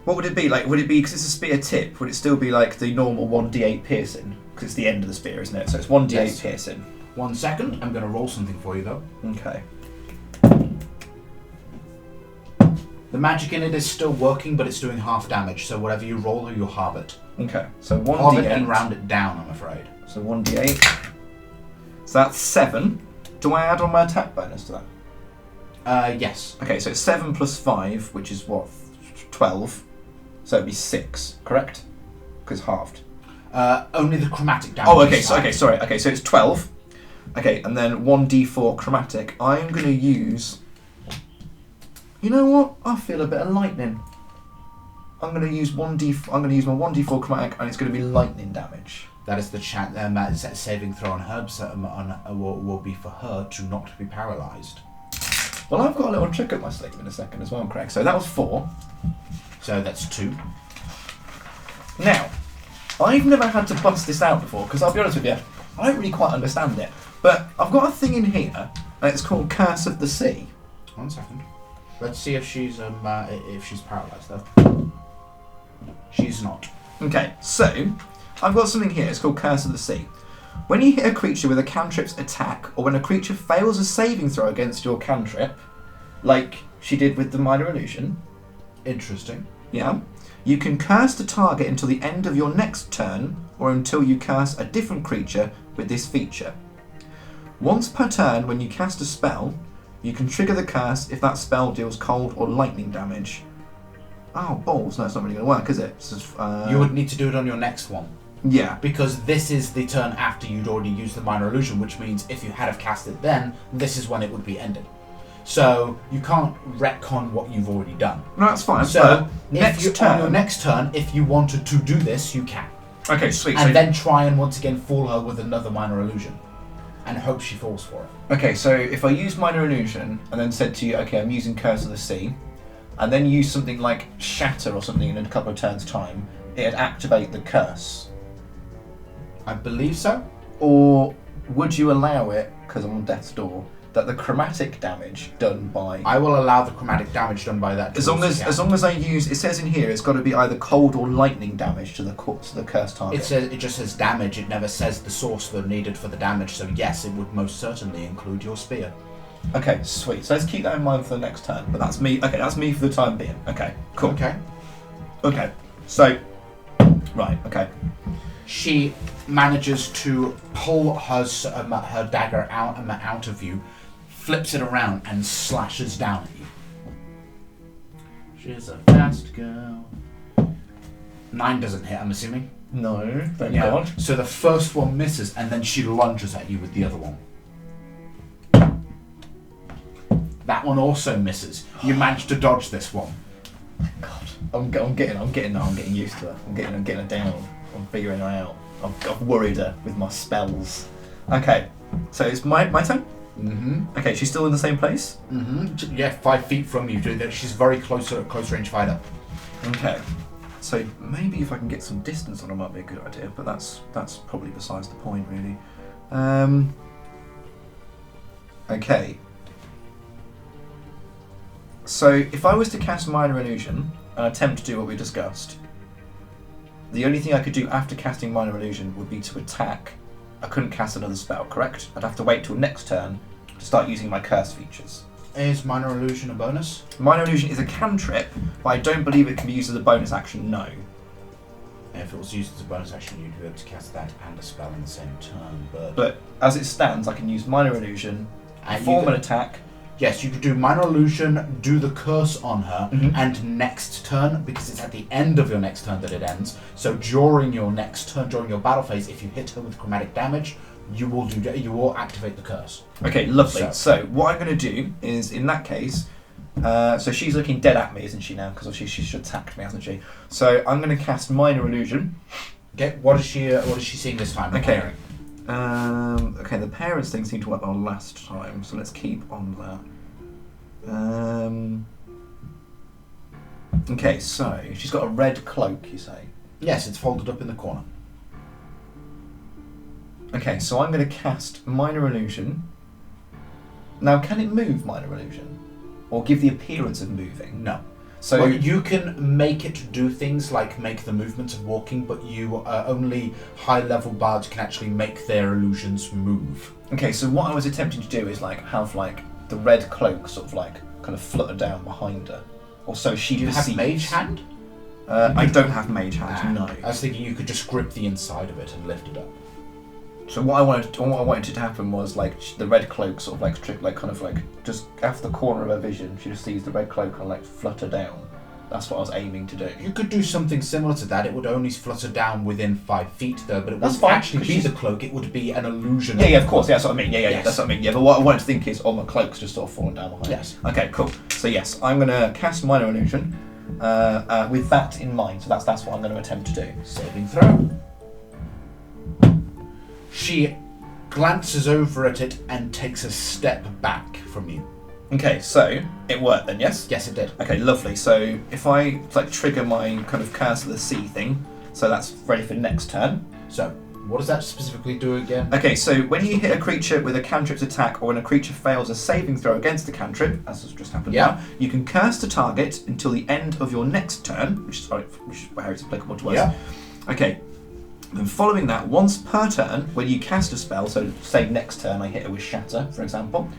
What would it be? Like, would it be, because it's a spear tip, would it still be like the normal 1d8 piercing? Because it's the end of the spear, isn't it? So it's 1d8 piercing. 1 second, I'm going to roll something for you though. Okay. The magic in it is still working, but it's doing half damage, so whatever you roll, you'll halve it. Okay, so 1d8. Halve it and round it down, I'm afraid. So 1d8. So that's 7. Do I add on my attack bonus to that? Yes. Okay, so it's 7 plus 5, which is what? 12. So it'd be 6, correct? Because halved. Only the chromatic damage. Oh, okay. Sorry. Okay, so it's 12. Okay, and then 1d4 chromatic. I'm going to use. You know what? I feel a bit of lightning. I'm going to use I'm going to use my 1d4 chromatic, and it's going to be lightning damage. That is the saving throw on Herbs will be for her to not be paralysed. Well, I've got a little trick up my sleeve in a second as well, Craig. So that was 4. So that's 2. Now, I've never had to bust this out before, because I'll be honest with you, I don't really quite understand it. But I've got a thing in here, and it's called Curse of the Sea. 1 second. Let's see if she's paralysed though. She's not. Okay, so I've got something here. It's called Curse of the Sea. When you hit a creature with a cantrip's attack, or when a creature fails a saving throw against your cantrip, like she did with the minor illusion. Interesting. Yeah. You can curse the target until the end of your next turn, or until you curse a different creature with this feature. Once per turn, when you cast a spell, you can trigger the curse if that spell deals cold or lightning damage. Oh, balls. No, it's not really going to work, is it? You would need to do it on your next one. Yeah. Because this is the turn after you'd already used the minor illusion, which means if you had have cast it then, this is when it would be ended. So you can't retcon what you've already done. No, that's fine. So on your next turn, if you wanted to do this, you can. Okay, sweet. And then try and once again fool her with another minor illusion. And hope she falls for it. Okay, so if I use minor illusion and then said to you, okay, I'm using Curse of the Sea, and then use something like Shatter or something in a couple of turns' time, it'd activate the curse. I believe so. Or would you allow it, because I'm on death's door, that the chromatic damage done by... I will allow the chromatic damage done by that. As long as I use... It says in here it's got to be either cold or lightning damage to the cursed target. It just says damage. It never says the source that needed for the damage. So yes, it would most certainly include your spear. Okay, sweet. So let's keep that in mind for the next turn. But that's me. Okay, that's me for the time being. Okay, cool. Okay. So... Right, okay. She manages to pull her dagger out of you, flips it around, and slashes down at you. She's a fast girl. 9 doesn't hit, I'm assuming. No, thank God. So the first one misses, and then she lunges at you with the other one. That one also misses. You managed to dodge this one. God, I'm getting used to it. I'm getting her down. I'm figuring her out. I've worried her with my spells. Okay, so it's my turn. Okay, she's still in the same place. Yeah, 5 feet from you. She's very close range fighter. Okay, so maybe if I can get some distance on her might be a good idea, but that's probably besides the point, really. Okay. So if I was to cast Minor Illusion and attempt to do what we discussed, the only thing I could do after casting Minor Illusion would be to attack. I couldn't cast another spell, correct? I'd have to wait till next turn to start using my curse features. Is Minor Illusion a bonus? Minor Illusion is a cantrip, but I don't believe it can be used as a bonus action, no. If it was used as a bonus action, you'd be able to cast that and a spell in the same turn, But as it stands, I can use Minor Illusion, perform an attack. Yes, you could do Minor Illusion, do the curse on her, and next turn, because it's at the end of your next turn that it ends, so during your next turn, during your battle phase, if you hit her with chromatic damage, you will activate the curse. Okay, lovely. So what I'm going to do is, in that case, so she's looking dead at me, isn't she now? Because she's attacked me, hasn't she? So I'm going to cast Minor Illusion. Okay, what is she seeing this time? Okay. Okay, the parents thing seemed to work on last time, so let's keep on that. Okay, so she's got a red cloak, you say? Yes, it's folded up in the corner. Okay, so I'm going to cast Minor Illusion. Now, can it move Minor Illusion? Or give the appearance of moving? No. So well, you can make it do things like make the movement of walking, but only high-level bards can actually make their illusions move. Okay, so what I was attempting to do is have the red cloak sort of kind of flutter down behind her, or so she perceives. Do you have Mage Hand? I don't have Mage Hand. No. I was thinking you could just grip the inside of it and lift it up. So what I wanted to happen was the red cloak sort of just after the corner of her vision, she just sees the red cloak kind of flutter down. That's what I was aiming to do. You could do something similar to that. It would only flutter down within 5 feet though, but it wouldn't fine, actually be the cloak, it would be an illusion. Yeah, of course, that's what I mean. Yeah, that's what I mean. Yeah, but what I wanted to think is, my cloak's just sort of falling down behind. Yes. Okay, cool. So yes, I'm going to cast Minor Illusion with that in mind. So that's what I'm going to attempt to do. Saving throw. She glances over at it and takes a step back from you. Okay, so it worked then, yes? Yes, it did. Okay, lovely. So if I trigger my kind of Curse of the Sea thing, so that's ready for next turn. So, what does that specifically do again? Okay, so when you hit a creature with a cantrip's attack, or when a creature fails a saving throw against the cantrip, as has just happened now, you can curse the target until the end of your next turn, which is how it's applicable to us. Yeah. Okay. And following that, once per turn, when you cast a spell, so say next turn I hit her with Shatter, for example,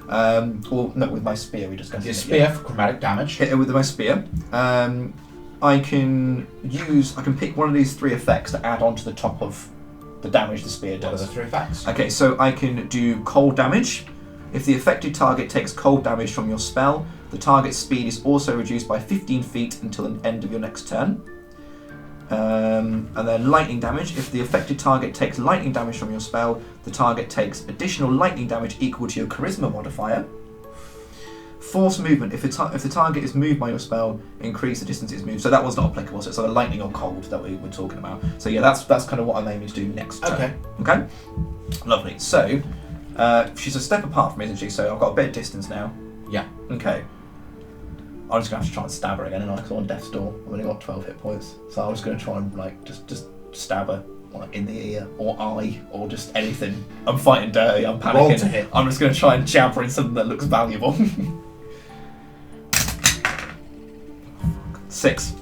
or no, with my spear, we discussed your spear for chromatic damage. Hit her with my spear. I can pick one of these 3 effects to add onto the top of the damage the spear does. What are the 3 effects? Okay, so I can do cold damage. If the affected target takes cold damage from your spell, the target's speed is also reduced by 15 feet until the end of your next turn. And then lightning damage. If the affected target takes lightning damage from your spell, the target takes additional lightning damage equal to your charisma modifier. Force movement. If the target is moved by your spell, increase the distance it's moved. So that was not applicable. So it's either lightning or cold that we were talking about. So yeah, that's kind of what I'm aiming to do next turn. Okay. Lovely. So she's a step apart from me, isn't she? So I've got a bit of distance now. Yeah. Okay. I'm just going to have to try and stab her again, and because I'm on death's door. I've only got 12 hit points, so I'm just going to try and just stab her in the ear or eye or just anything. I'm fighting dirty. I'm panicking. Roll to hit. I'm just going to try and jab her in something that looks valuable. 6.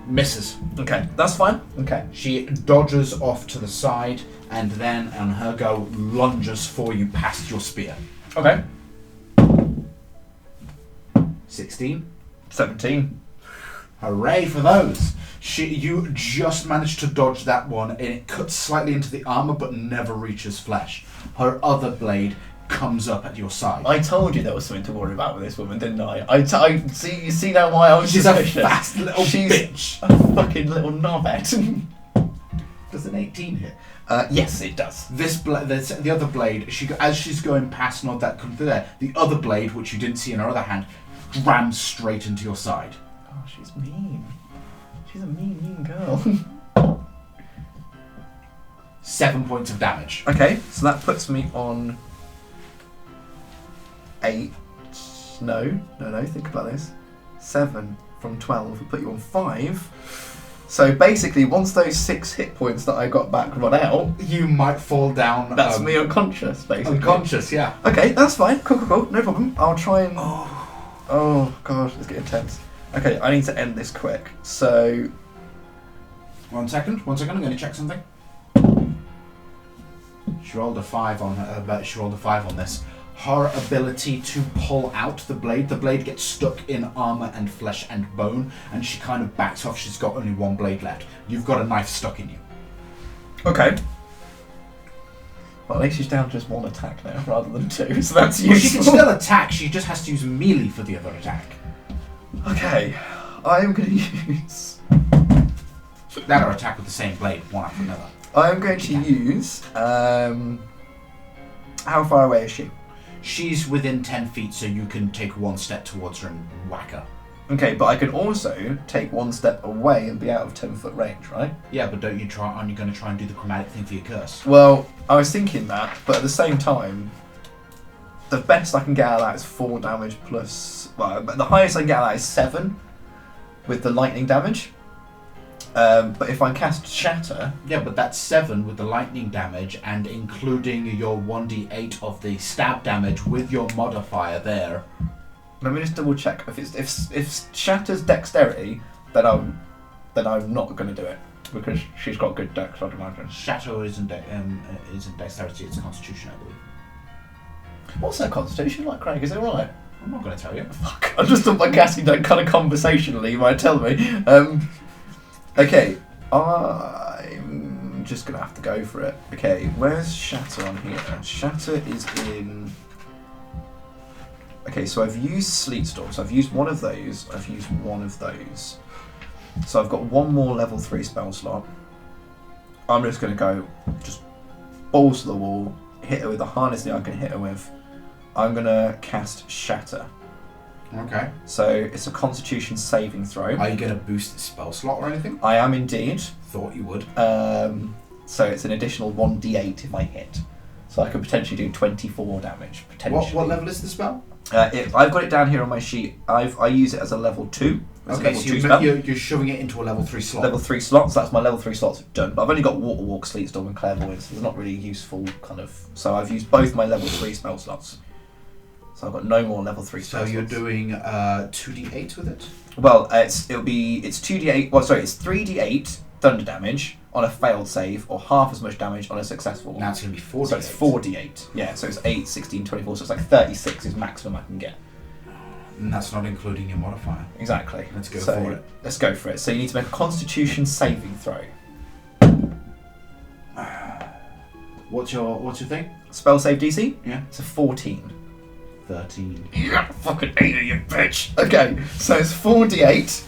Misses. Okay, that's fine. Okay. She dodges off to the side and then, on her go, lunges for you past your spear. Okay. 16. 17. Hooray for those! You just managed to dodge that one, and it cuts slightly into the armor, but never reaches flesh. Her other blade comes up at your side. I told you there was something to worry about with this woman, didn't I? You see now why I was She's suspicious. a fast little bitch. A fucking little knobhead. Does an 18 hit? Yes, it does. The other blade, as she's going past and all that come through there, the other blade, which you didn't see in her other hand, rams straight into your side. Oh, she's mean. She's a mean girl. 7 points of damage. Okay, so that puts me on 8. No, think about this. 7 from 12 would put you on 5. So basically, once those 6 hit points that I got back run out, you might fall down. That's me unconscious, basically. Unconscious, yeah. Okay, that's fine. Cool. No problem. I'll try and... Oh, God, it's getting tense. Okay, I need to end this quick. So... 1 second. I'm going to check something. She rolled a 5 on her. She rolled a 5 on this. Her ability to pull out the blade gets stuck in armor and flesh and bone, and she kind of backs off. She's got only 1 blade left. You've got a knife stuck in you. Okay. Well, at least she's down to just 1 attack now, rather than 2, so that's useful. She can still attack, she just has to use melee for the other attack. Okay. I am going to use... That or attack with the same blade, one after another. I am going to use... How far away is she? She's within 10 feet, so you can take 1 step towards her and whack her. Okay, but I can also take 1 step away and be out of 10-foot range, right? Yeah, but aren't you going to try and do the chromatic thing for your curse? Well, I was thinking that, but at the same time, the best I can get out of that is 4 damage plus... Well, the highest I can get out of that is 7 with the lightning damage. But if I cast Shatter... Yeah, but that's 7 with the lightning damage and including your 1d8 of the stab damage with your modifier there. Let me just double check. If Shatter's dexterity, then I'm not going to do it because she's got good dex, I'd imagine. Shatter isn't dexterity, it's constitution, I believe. What's her constitution like, Craig? Is it alright? I'm not going to tell you. Fuck. I just thought by casting that kind of conversationally you might tell me. Okay, I'm just going to have to go for it. Okay, where's Shatter on here? Shatter is in... Okay, so I've used Sleet Storm, so I've used one of those, So I've got 1 more level 3 spell slot. I'm just going to go just balls to the wall, hit her with the hardest thing I can hit her with. I'm going to cast Shatter. Okay. So it's a Constitution saving throw. Are you going to boost the spell slot or anything? I am indeed. Thought you would. So it's an additional 1d8 if I hit. So I could potentially do 24 damage. Potentially. What level is the spell? I've got it down here on my sheet. I use it as a level 2. Okay, so you're shoving it into a level 3 slot. Level 3 slots, that's my level 3 slots done. But I've only got Water Walk, Sleet Storm and Clairvoyance, so it's not really useful kind of... So I've used both my level 3 spell slots. So I've got no more level 3 spell slots. So you're doing 2d8 with it? Well, it's 2d8... Well, sorry, it's 3d8 thunder damage on a failed save, or half as much damage on a successful one. Now it's going to be 4d8. So it's 4d8. Yeah, so it's 8, 16, 24, so it's like 36 is maximum I can get. And that's not including your modifier. Exactly. Let's go for it. Let's go for it. So you need to make a Constitution saving throw. What's your thing? Spell save DC? Yeah. It's a 14. 13. Yeah, fucking 8 you bitch. Okay, so it's 4d8.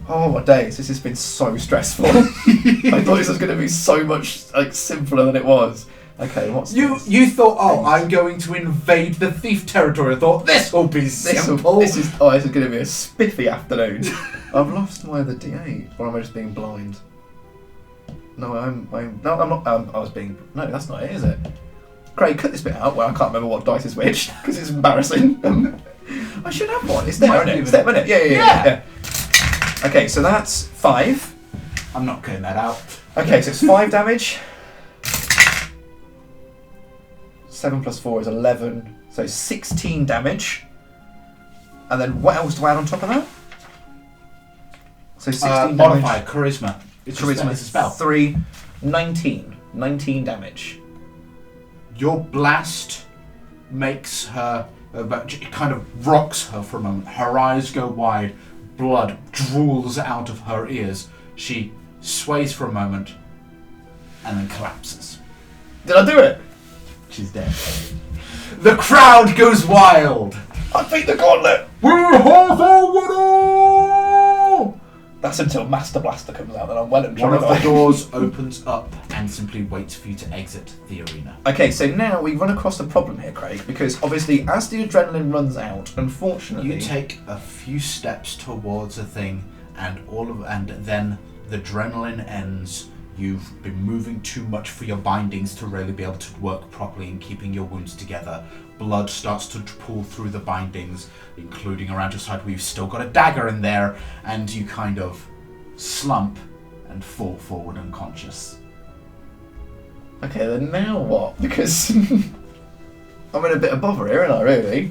Oh my days, this has been so stressful. I thought this was going to be so much simpler than it was. Okay, what's this? You thought, I'm going to invade the thief territory. I thought, this will be simple. This is going to be a spiffy afternoon. I've lost my other d8. Or am I just being blind? No, I'm not. I was being... No, that's not it, is it? Craig, cut this bit out where I can't remember what dice is which, because it's embarrassing. I should have one. It's there, isn't it? It's there, isn't it? Yeah. Okay, so that's 5. I'm not cutting that out. Okay, so it's 5 damage. 7 plus 4 is 11. So 16 damage. And then what else do I add on top of that? So 16 modifier, damage. charisma. It's Charisma is a spell. 3, 19. 19 damage. Your blast makes her... it kind of rocks her for a moment. Her eyes go wide. Blood drools out of her ears. She sways for a moment and then collapses. Did I do it? She's dead. The crowd goes wild. I beat the gauntlet. We have a winner! That's until Master Blaster comes out, then I'm well and One truly. of the doors opens up and simply waits for you to exit the arena. Okay, so now we run across the problem here, Craig, because obviously as the adrenaline runs out, unfortunately... You take a few steps towards a thing, and then the adrenaline ends. You've been moving too much for your bindings to really be able to work properly in keeping your wounds together. Blood starts to pool through the bindings, including around your side where you've still got a dagger in there, and you kind of slump and fall forward unconscious. Okay, then now what? Because I'm in a bit of bother here, aren't I, really?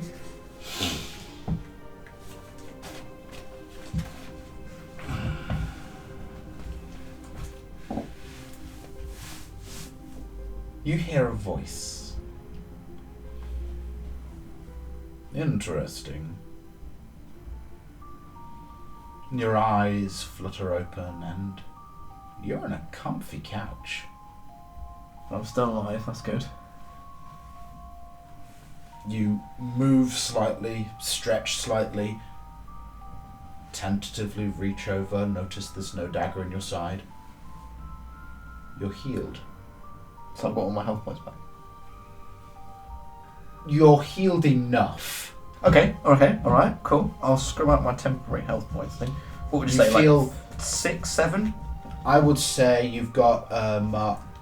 You hear a voice. Interesting. Your eyes flutter open and you're on a comfy couch. I'm still alive, that's good. You move slightly, stretch slightly, tentatively reach over, notice there's no dagger in your side. You're healed. So I've got all my health points back. You're healed enough. Okay, alright, cool. I'll scrub out my temporary health points thing. What would you say, feel like 6, 7? I would say you've got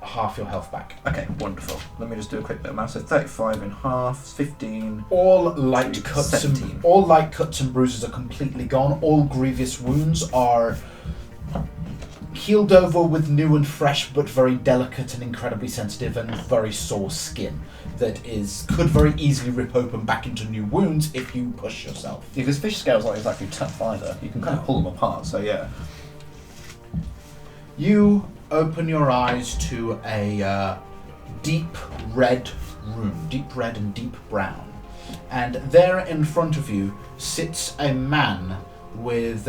half your health back. Okay, wonderful. Let me just do a quick bit of math. So 35 in half, 15. All light to cuts 17. and all light cuts and bruises are completely gone. All grievous wounds are healed over with new and fresh, but very delicate and incredibly sensitive and very sore skin that could very easily rip open back into new wounds if you push yourself. Yeah, because fish scales aren't exactly tough either. You can kind of pull them apart, so yeah. You open your eyes to a deep red room, deep red and deep brown, and there in front of you sits a man with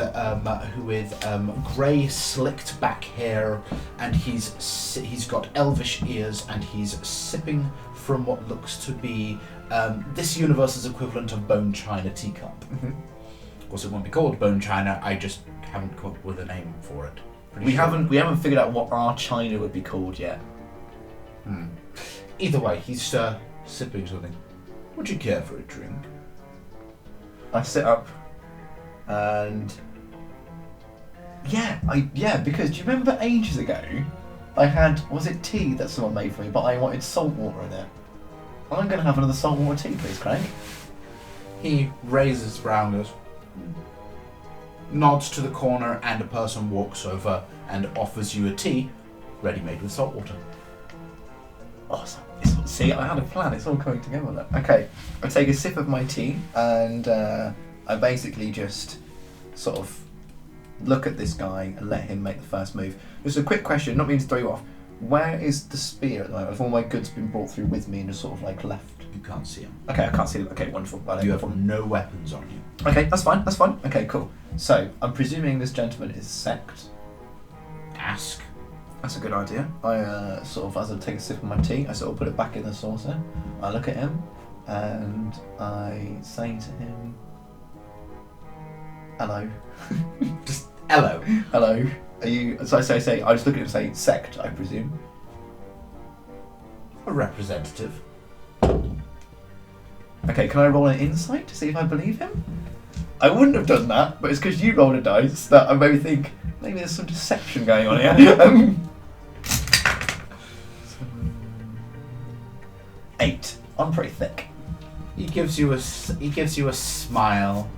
grey slicked back hair, and he's got elvish ears, and he's sipping from what looks to be this universe's equivalent of bone china teacup. Mm-hmm. Of course, it won't be called bone china. I just haven't come up with a name for it. We haven't figured out what our china would be called yet. Either way, he's sipping something. Would you care for a drink? I sit up and because do you remember ages ago I had, was it tea that someone made for me, but I wanted salt water in it. I'm going to have another salt water tea, please, Craig. He raises his brow and goes, nods to the corner, and a person walks over and offers you a tea ready-made with salt water. Awesome. See, I had a plan. It's all coming together then. Okay, I take a sip of my tea and I basically just sort of look at this guy and let him make the first move. Just a quick question, not meaning to throw you off. Where is the spear at the moment? Have all my goods been brought through with me and just sort of like left? You can't see him. Okay, I can't see them. Okay, wonderful. Right, You have no weapons on you. Okay, that's fine. Okay, cool. So, I'm presuming this gentleman is sect. Ask. That's a good idea. I sort of, as I take a sip of my tea, I sort of put it back in the saucer. I look at him and I say to him, hello. Just hello. Hello. Are you? So I say. I just look at him and say, sect, I presume. A representative. Okay, can I roll an insight to see if I believe him? I wouldn't have done that, but it's because you rolled a dice that I maybe think maybe there's some deception going on here. 8. I'm pretty thick. He gives you a smile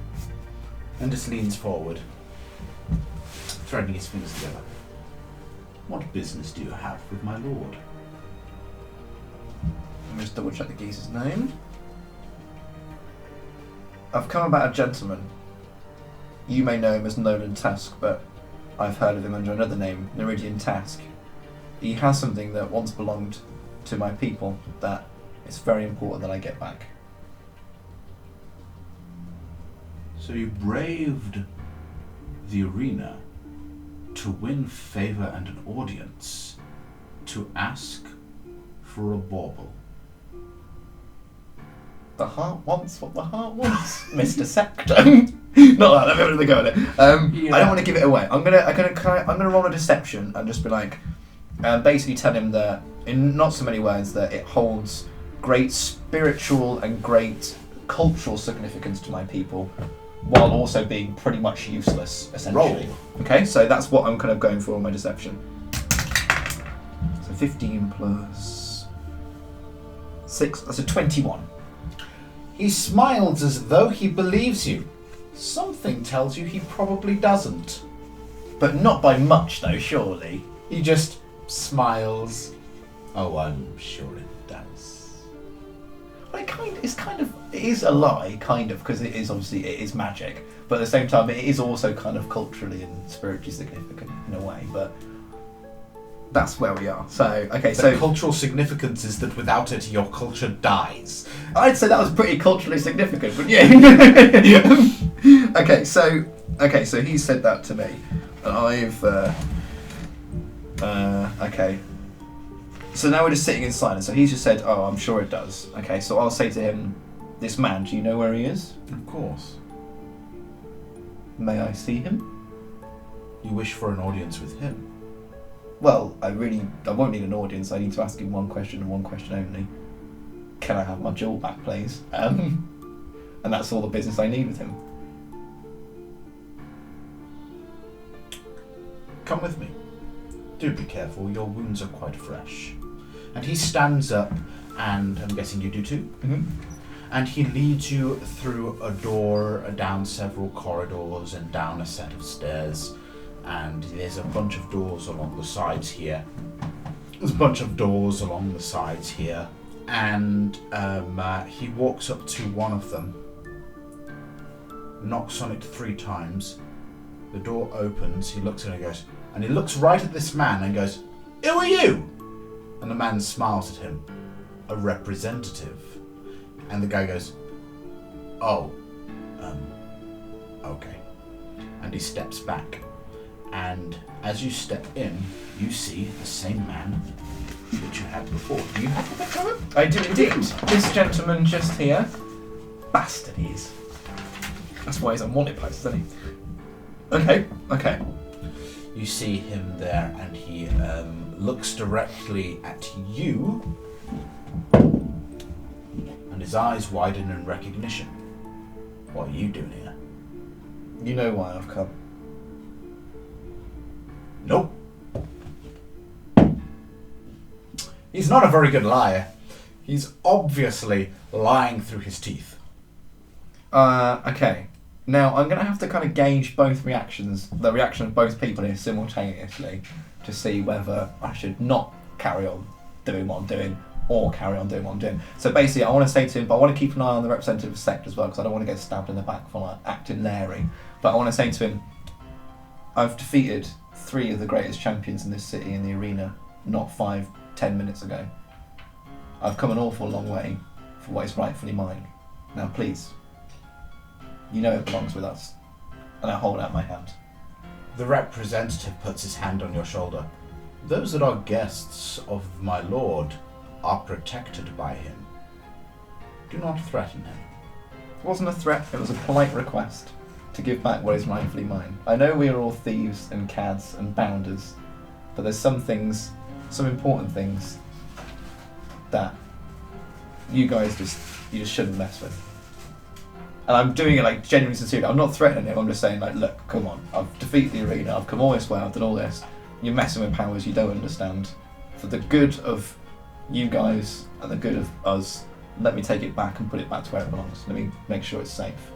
and just leans forward, threading his fingers together. What business do you have with my lord? Let me just double check the geeser's name. I've come about a gentleman. You may know him as Nolan Task, but I've heard of him under another name, Neridian Task. He has something that once belonged to my people that it's very important that I get back. So you braved the arena to win favour and an audience, to ask for a bauble. The heart wants what the heart wants, Mr. Sector. Not that. Let me go at it. Yeah. I don't want to give it away. I'm gonna roll a deception and just be like, basically tell him that in not so many words that it holds great spiritual and great cultural significance to my people, while also being pretty much useless, essentially. Roll. Okay, so that's what I'm kind of going for on my deception. So 15 plus 6, that's a 21. He smiles as though he believes you. Something tells you he probably doesn't. But not by much, though, surely. He just smiles. Oh, I'm sure it does. Well, it is a lie, kind of, because it is magic. But at the same time, it is also kind of culturally and spiritually significant in a way. But that's where we are. So, okay, The cultural significance is that without it, your culture dies. I'd say that was pretty culturally significant, but yeah. Okay, so he said that to me, and I've okay. So now we're just sitting in silence. So he's just said, "Oh, I'm sure it does." Okay, so I'll say to him, "This man, do you know where he is? Of course. May I see him?" You wish for an audience with him. Well, I won't need an audience. I need to ask him one question and one question only. Can I have my jewel back, please? And that's all the business I need with him. Come with me. Do be careful, your wounds are quite fresh. And he stands up, and I'm guessing you do too? Mm-hmm. And he leads you through a door, down several corridors, and down a set of stairs. And there's a bunch of doors along the sides here. And he walks up to one of them, knocks on it 3 times. The door opens, he looks in and goes, and he looks right at this man and goes, "Who are you?" And the man smiles at him, "A representative." And the guy goes, "Oh, okay." And he steps back. And as you step in, you see the same man that you had before. Do you have a picture of him? I do indeed. This gentleman just here. Bastard he is. That's why he's on wanted posts, isn't he? Okay. You see him there, and he looks directly at you, and his eyes widen in recognition. What are you doing here? You know why I've come. Nope. He's not a very good liar. He's obviously lying through his teeth. Okay. Now, I'm going to have to kind of gauge both reactions, the reaction of both people here simultaneously, to see whether I should not carry on doing what I'm doing, or carry on doing what I'm doing. So basically, I want to say to him, but I want to keep an eye on the representative sect as well, because I don't want to get stabbed in the back for like, acting leery. But I want to say to him, I've defeated 3 of the greatest champions in this city in the arena, not 5-10 minutes ago. I've come an awful long way for what is rightfully mine. Now please, you know it belongs with us. And I hold out my hand. The representative puts his hand on your shoulder. Those that are guests of my lord are protected by him. Do not threaten him. It wasn't a threat, it was a polite request to give back what is rightfully mine. I know we are all thieves and cads and bounders, but there's some things, some important things, that you guys just shouldn't mess with. And I'm doing it like genuinely sincerely. I'm not threatening him, I'm just saying like, look, come on, I've defeated the arena, I've come all this way, I've done all this. You're messing with powers you don't understand. For the good of you guys and the good of us, let me take it back and put it back to where it belongs. Let me make sure it's safe.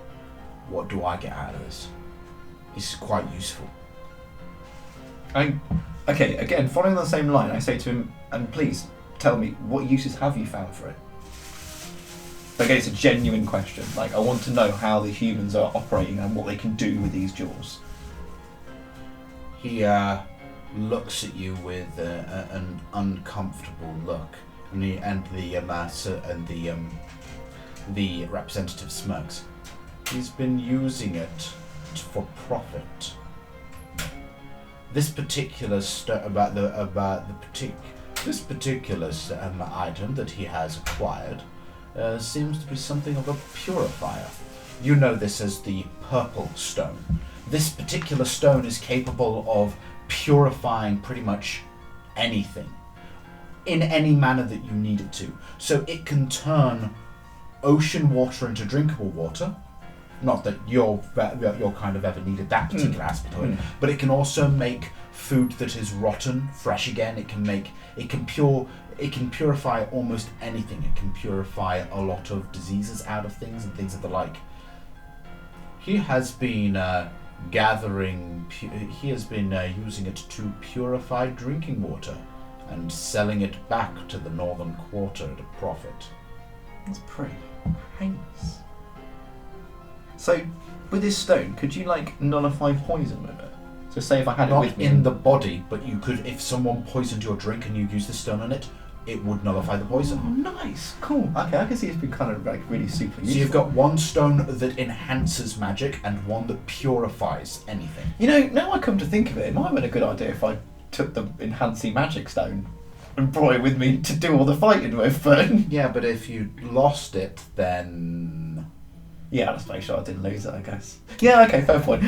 What do I get out of this? This is quite useful. Okay, again, following the same line, I say to him, and please tell me, what uses have you found for it? Again, it's a genuine question. Like, I want to know how the humans are operating and what they can do with these jewels. He looks at you with an uncomfortable look, and the representative smirks. He's been using it for profit. This particular item that he has acquired seems to be something of a purifier. You know this as the purple stone. This particular stone is capable of purifying pretty much anything in any manner that you need it to. So it can turn ocean water into drinkable water. Not that you're kind of ever needed that particular aspect of it, but it can also make food that is rotten fresh again. It can purify almost anything. It can purify a lot of diseases out of things and things of the like. He has been using it to purify drinking water and selling it back to the Northern Quarter at a profit. That's pretty heinous. So, with this stone, could you nullify poison with it? So say if I had Not it with me... in the body, but you could, if someone poisoned your drink and you used the stone on it, it would nullify the poison. Oh, nice, cool. Okay, I can see it's been kind of really super useful. So you've got one stone that enhances magic and one that purifies anything. You know, now I come to think of it, it might have been a good idea if I took the enhancing magic stone and brought it with me to do all the fighting with, but... Yeah, but if you lost it, then... Yeah, let's make sure I didn't lose it, I guess. Yeah, okay, fair point.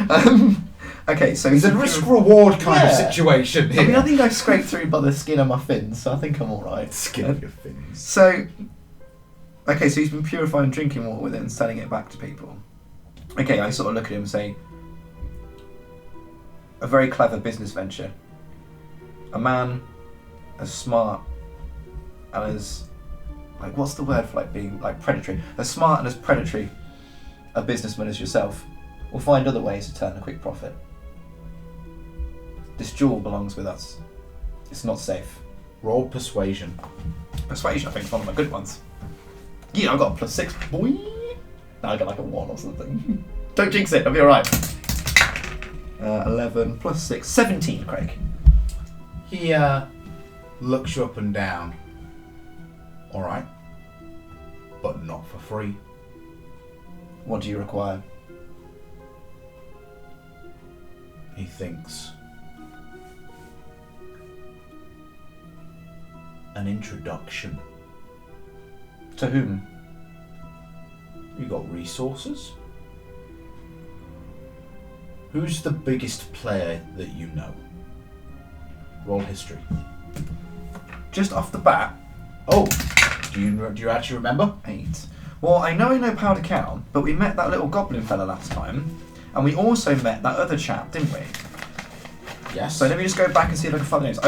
Okay, so... It's a risk-reward kind of situation here. I mean, I think I scraped through by the skin of my fins, so I think I'm alright. Skin of your fins. So... Okay, so he's been purifying drinking water with it and selling it back to people. Okay, I sort of look at him and say... A very clever business venture. A man as smart and as... what's the word for being predatory? As smart and as predatory a businessman as yourself will find other ways to turn a quick profit. This jewel belongs with us. It's not safe. Roll persuasion. Persuasion, I think, is one of my good ones. Yeah, I got a +6. Boy! Now I got a 1 or something. Don't jinx it, I'll be alright. 11 +6, 17, Craig. He looks you up and down. Alright. But not for free. What do you require? He thinks. An introduction. To whom? You got resources? Who's the biggest player that you know? Roll history. Just off the bat. Oh, do you actually remember? 8. Well, I know Powder Cow, but we met that little goblin fella last time, and we also met that other chap, didn't we? Yes. So let me just go back and see if I can find the names.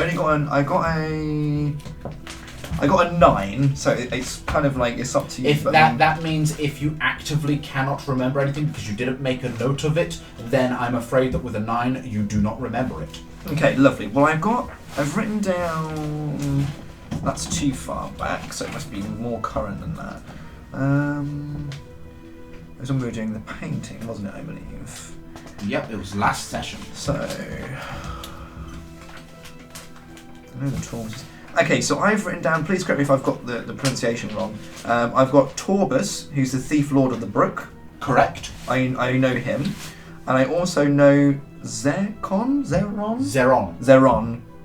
I got a 9, so it's kind of it's up to you. If that means if you actively cannot remember anything because you didn't make a note of it, then I'm afraid that with a 9 you do not remember it. Okay, lovely. Well, I've written down. That's too far back, so it must be more current than that. It was when we were doing the painting, wasn't it? I believe. Yep, it was last session. So, I know the Taurus. Okay, so I've written down. Please correct me if I've got the pronunciation wrong. I've got Torbus, who's the Thief Lord of the Brook. Correct. I know him, and I also know Zeron,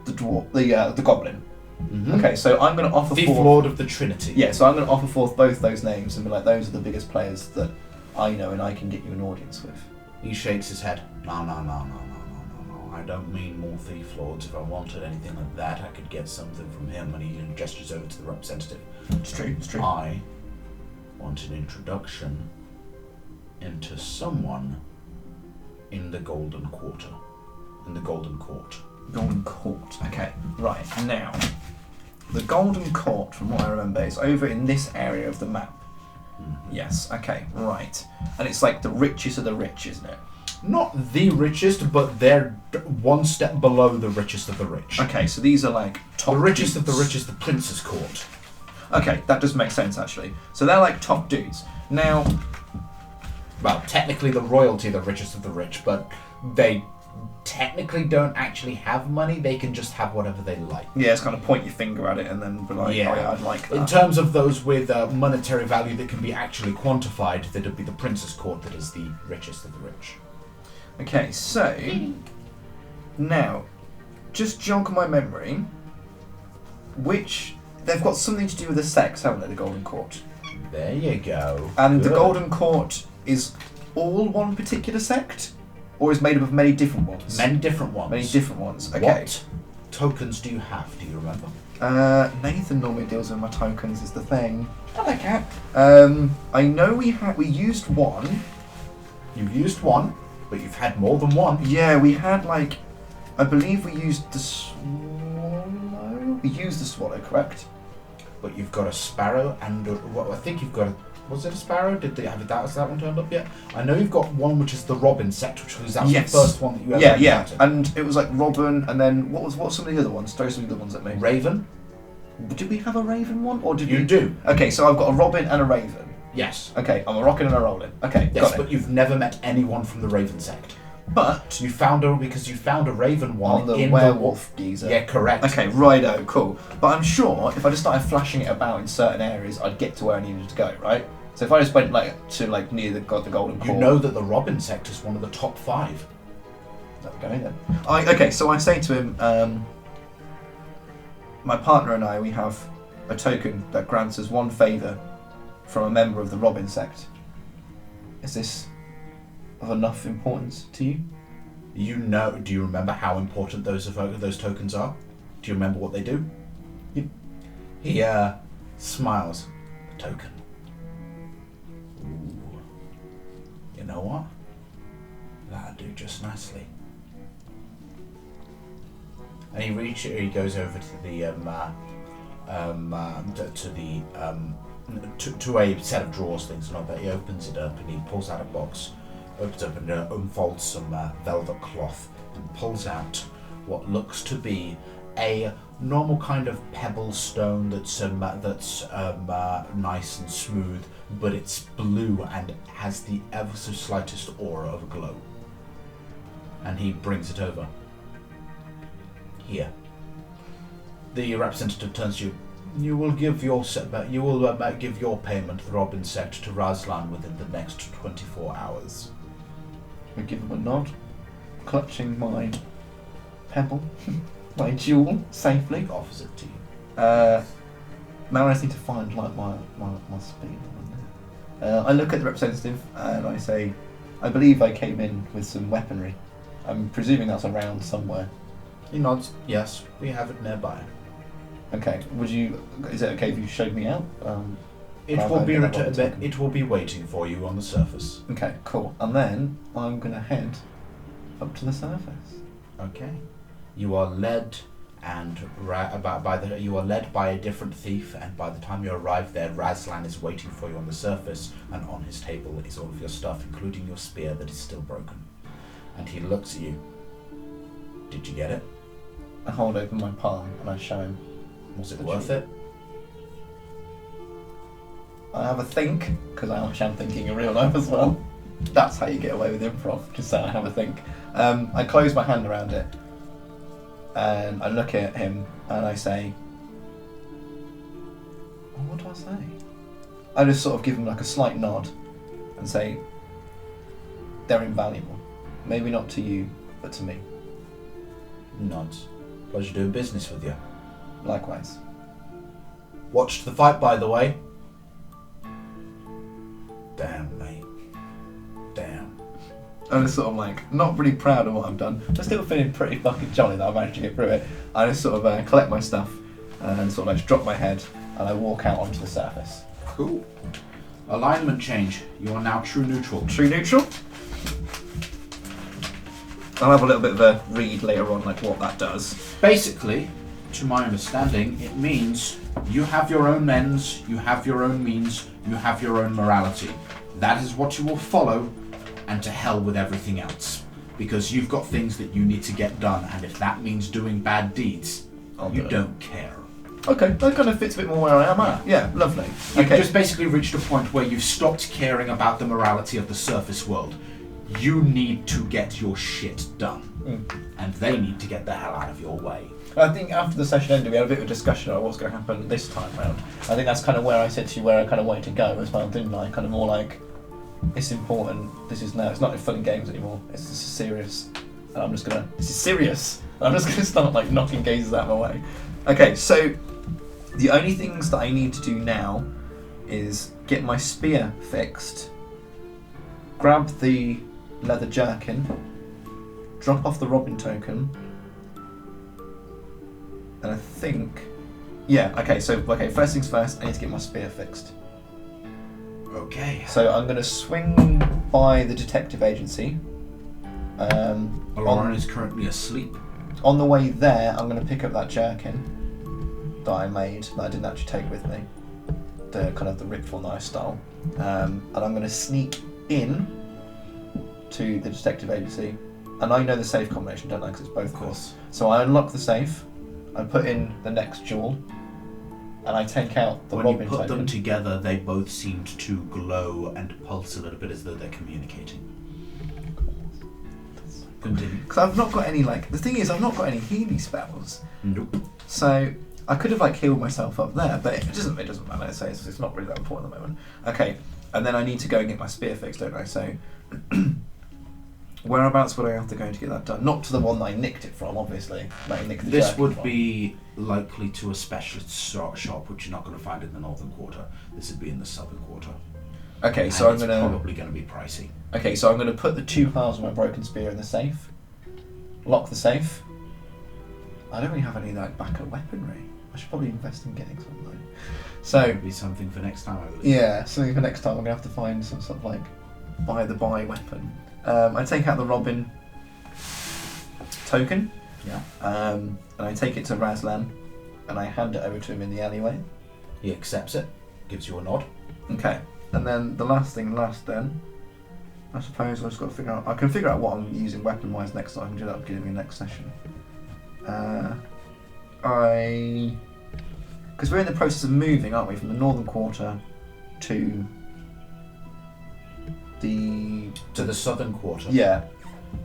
the dwarf, the goblin. Mm-hmm. Okay, so I'm going to offer Thief forth... Lord of the Trinity. Yeah, so I'm going to offer forth both those names and be like, those are the biggest players that I know and I can get you an audience with. He shakes his head. No. I don't mean more Thief Lords. If I wanted anything like that, I could get something from him, and he gestures over to the representative. It's true. I want an introduction into someone in the Golden Quarter. In the Golden Court. Golden Court. Okay, right, now. The Golden Court, from what I remember, is over in this area of the map. Mm-hmm. Yes, okay, right. And it's the richest of the rich, isn't it? Not the richest, but they're one step below the richest of the rich. Okay, so these are top the richest dudes. of the rich is the Prince's Court. Okay, that does make sense, actually. So they're top dudes. Now... Well, technically the royalty are the richest of the rich, but they technically don't actually have money. They can just have whatever they like. Yeah, it's kind of point your finger at it and then be like, yeah. Oh, yeah, I'd like that. In terms of those with monetary value that can be actually quantified, that would be the Prince's Court that is the richest of the rich. Okay, so... Now, just jog my memory. They've got something to do with the sex, haven't they, the Golden Court? There you go. And Good. the Golden Court is all one particular sect, or is made up of many different ones? Many different ones. Many different ones. Okay. What tokens do you have? Do you remember? Nathan normally deals with my tokens. Is the thing. Hello, cat. I know we used one. You've used one, but you've had more than one. Yeah, we had like, I believe we used the swallow. We used the swallow, correct? But you've got a sparrow and I think you've got a. Was it a sparrow? Did they have that? Has that one turned up yet? I know you've got one which is the robin sect, which was the first one that you ever encountered. And it was like robin, and then what were some of the other ones? Throw some of the other ones at me. Raven. Did we have a raven one, or did you do? Okay, so I've got a robin and a raven. Yes. Okay, I'm a rockin' and a rollin'. Okay, yes, but you've never met anyone from the raven sect. But you found a raven one on the in werewolf geezer. Yeah, correct. Okay, righto, cool. But I'm sure if I just started flashing it about in certain areas, I'd get to where I needed to go, right? So if I just went to near the golden core. You know that the robin sect is one of the top 5. Is that going then? Okay, so I say to him, my partner and I, we have a token that grants us one favour from a member of the robin sect. Is this of enough importance to you? Do you remember how important those tokens are? Do you remember what they do? He smiles. A token. Ooh. You know what? That'll do just nicely. And he goes over to the to a set of drawers, things like that. He opens it up and he pulls out a box. Opens up and unfolds some velvet cloth and pulls out what looks to be a normal kind of pebble stone that's nice and smooth, but it's blue and has the ever so slightest aura of a glow. And he brings it over. Here. The representative turns to you. You will give your give your payment, the Robin sect, to Razlan within the next 24 hours. I give him a nod, clutching my pebble, my jewel, safely. Offers it to you. Now I just need to find my speed. I look at the representative and I say, I believe I came in with some weaponry. I'm presuming that's around somewhere. He nods. Yes, we have it nearby. Okay. Is it okay if you showed me out? It will be waiting for you on the surface. Okay, cool. And then I'm gonna head up to the surface. Okay. You are led you are led by a different thief, and by the time you arrive there, Razlan is waiting for you on the surface, and on his table is all of your stuff, including your spear that is still broken. And he looks at you. Did you get it? I hold open my palm and I show him. Was it worth it? I have a think, because I am thinking in real life as well. That's how you get away with improv, just say I have a think. I close my hand around it, and I look at him, and I say, what do I say? I just sort of give him like a slight nod, and say, they're invaluable. Maybe not to you, but to me. Nods. Pleasure doing business with you. Likewise. Watched the fight, by the way. Damn, mate. Damn. I'm just sort of like, not really proud of what I've done, but still feeling pretty fucking jolly that I managed to get through it. I just sort of collect my stuff and sort of like drop my head and I walk out onto the surface. Cool. Alignment change. You are now true neutral. True neutral? I'll have a little bit of a read later on, like what that does. Basically, to my understanding, it means you have your own ends, you have your own means, you have your own morality. That is what you will follow, and to hell with everything else. Because you've got things that you need to get done, and if that means doing bad deeds, you don't care. Okay, that kind of fits a bit more where I am at. Yeah, lovely. You've just basically reached a point where you've stopped caring about the morality of the surface world. You need to get your shit done, and they need to get the hell out of your way. I think after the session ended, we had a bit of a discussion about what's going to happen this time round. I think that's kind of where I said to you where I kind of wanted to go as well, didn't I? Kind of more like, it's important, this is now, it's not fun and games anymore, this is serious. And I'm just going to, this is serious. I'm just going to start like knocking gazes out of my way. Okay, so the only things that I need to do now is get my spear fixed grab the leather jerkin, drop off the Robin token, and I think... Yeah, okay, first things first, I need to get my spear fixed. Okay. So I'm going to swing by the detective agency. Lauren is currently asleep. On the way there, I'm going to pick up that jerkin that I made, that I didn't actually take with me. The kind of the ripped one that I stole. And I'm going to sneak in to the detective agency. And I know the safe combination, don't I? Because it's both. Of course. So I unlock the safe, I put in the next jewel, and I take out the When Robin you put token. them together, they both seemed to glow and pulse a little bit as though they're communicating. Continue. Because I've not got any, the thing is, I've not got any healing spells. Nope. So I could have healed myself up there, but it doesn't matter. So it's not really that important at the moment. Okay, and then I need to go and get my spear fixed, don't I? So whereabouts would I have to go to get that done? Not to the one that I nicked it from, obviously. This would be likely to a specialist shop, which you're not going to find in the northern quarter. This would be in the southern quarter. Okay, so it's probably going to be pricey. Okay, so I'm going to put the 2 halves of my broken spear in the safe. Lock the safe. I don't really have any backup weaponry. I should probably invest in getting something. So That would be something for next time, I believe. yeah, something for next time. I'm going to have to find some sort of by-the-by weapon. I take out the Robin token. Yeah. And I take it to Razlan, and I hand it over to him in the alleyway. He accepts it, gives you a nod. Okay. And then the last then, I suppose I've just got to figure out... I can figure out what I'm using weapon-wise next time. I can do that at the beginning of the next session. Because we're in the process of moving, aren't we, from the northern quarter to the... To the southern quarter. Yeah.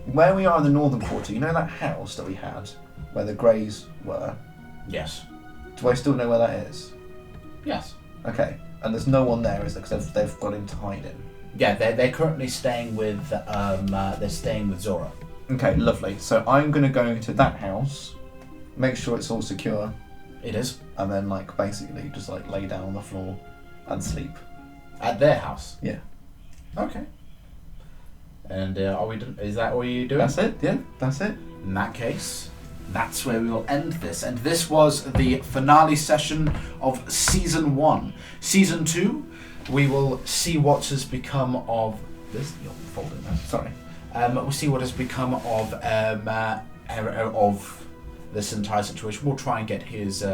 Where we are in the northern quarter, you know that house that we had, where the Greys were? Yes. Do I still know where that is? Yes. Okay. And there's no one there, is there? Because they've gone into hiding. Yeah, they're currently staying with Zora. Okay, lovely. So I'm going to go to that house, make sure it's all secure, It is. and then basically just lay down on the floor and sleep. At their house. Yeah. Okay. And is that all you're doing? That's it, yeah, that's it. In that case, that's where we will end this. And this was the finale session of Season 1. Season 2, we will see what has become of... This? You're folding that. Sorry. We'll see what has become of this entire situation. We'll try and get his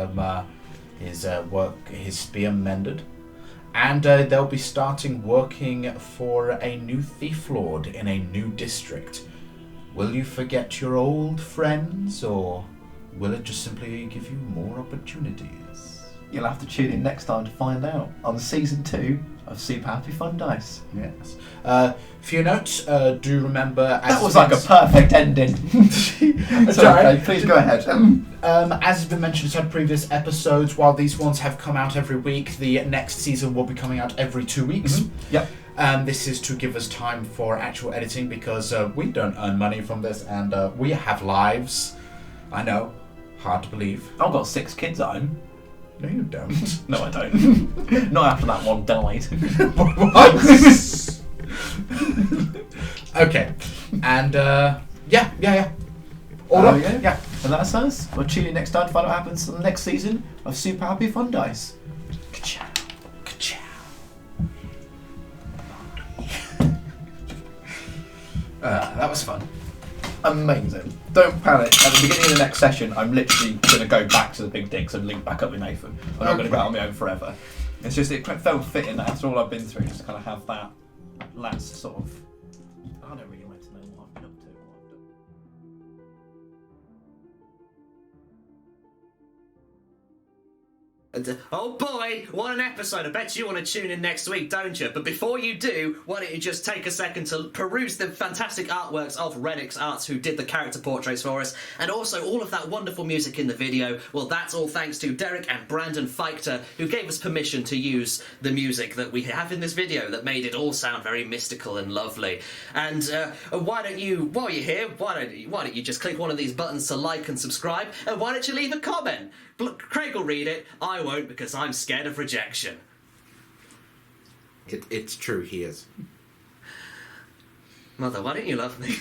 spear mended. And they'll be starting working for a new thief lord in a new district. Will you forget your old friends, or will it just simply give you more opportunities? You'll have to tune in next time to find out on Season 2 of Super Happy Fun Dice. Yes. For your notes, do remember... That was a perfect ending. Sorry, please go ahead. As has been mentioned in previous episodes, while these ones have come out every week, the next season will be coming out every 2 weeks. Mm-hmm. Yep. This is to give us time for actual editing, because we don't earn money from this, and we have lives. I know, hard to believe. I've got 6 kids at home. No, you don't. No, I don't. Not after that one died. What? Okay. And, yeah. All right. Yeah. And that's us. We'll tune in next time to find out what happens in the next season of Super Happy Fun Dice. Ka-chow. Ka-chow. That was fun. Amazing. Don't panic. At the beginning of the next session, I'm literally going to go back to the big dicks and link back up with Nathan. I'm not going to go out on my own forever. It's just, it felt fitting after all I've been through, just to kind of have that last sort of... I don't really want to know what I've been up to. Oh boy, what an episode. I bet you want to tune in next week, don't you? But before you do, why don't you just take a second to peruse the fantastic artworks of Renix Arts, who did the character portraits for us, and also all of that wonderful music in the video. Well, that's all thanks to Derek and Brandon Fiechter, who gave us permission to use the music that we have in this video that made it all sound very mystical and lovely. And why don't you, while you're here, why don't you just click one of these buttons to like and subscribe, and why don't you leave a comment? Craig will read it, I won't, because I'm scared of rejection. It's true, he is. Mother, why don't you love me?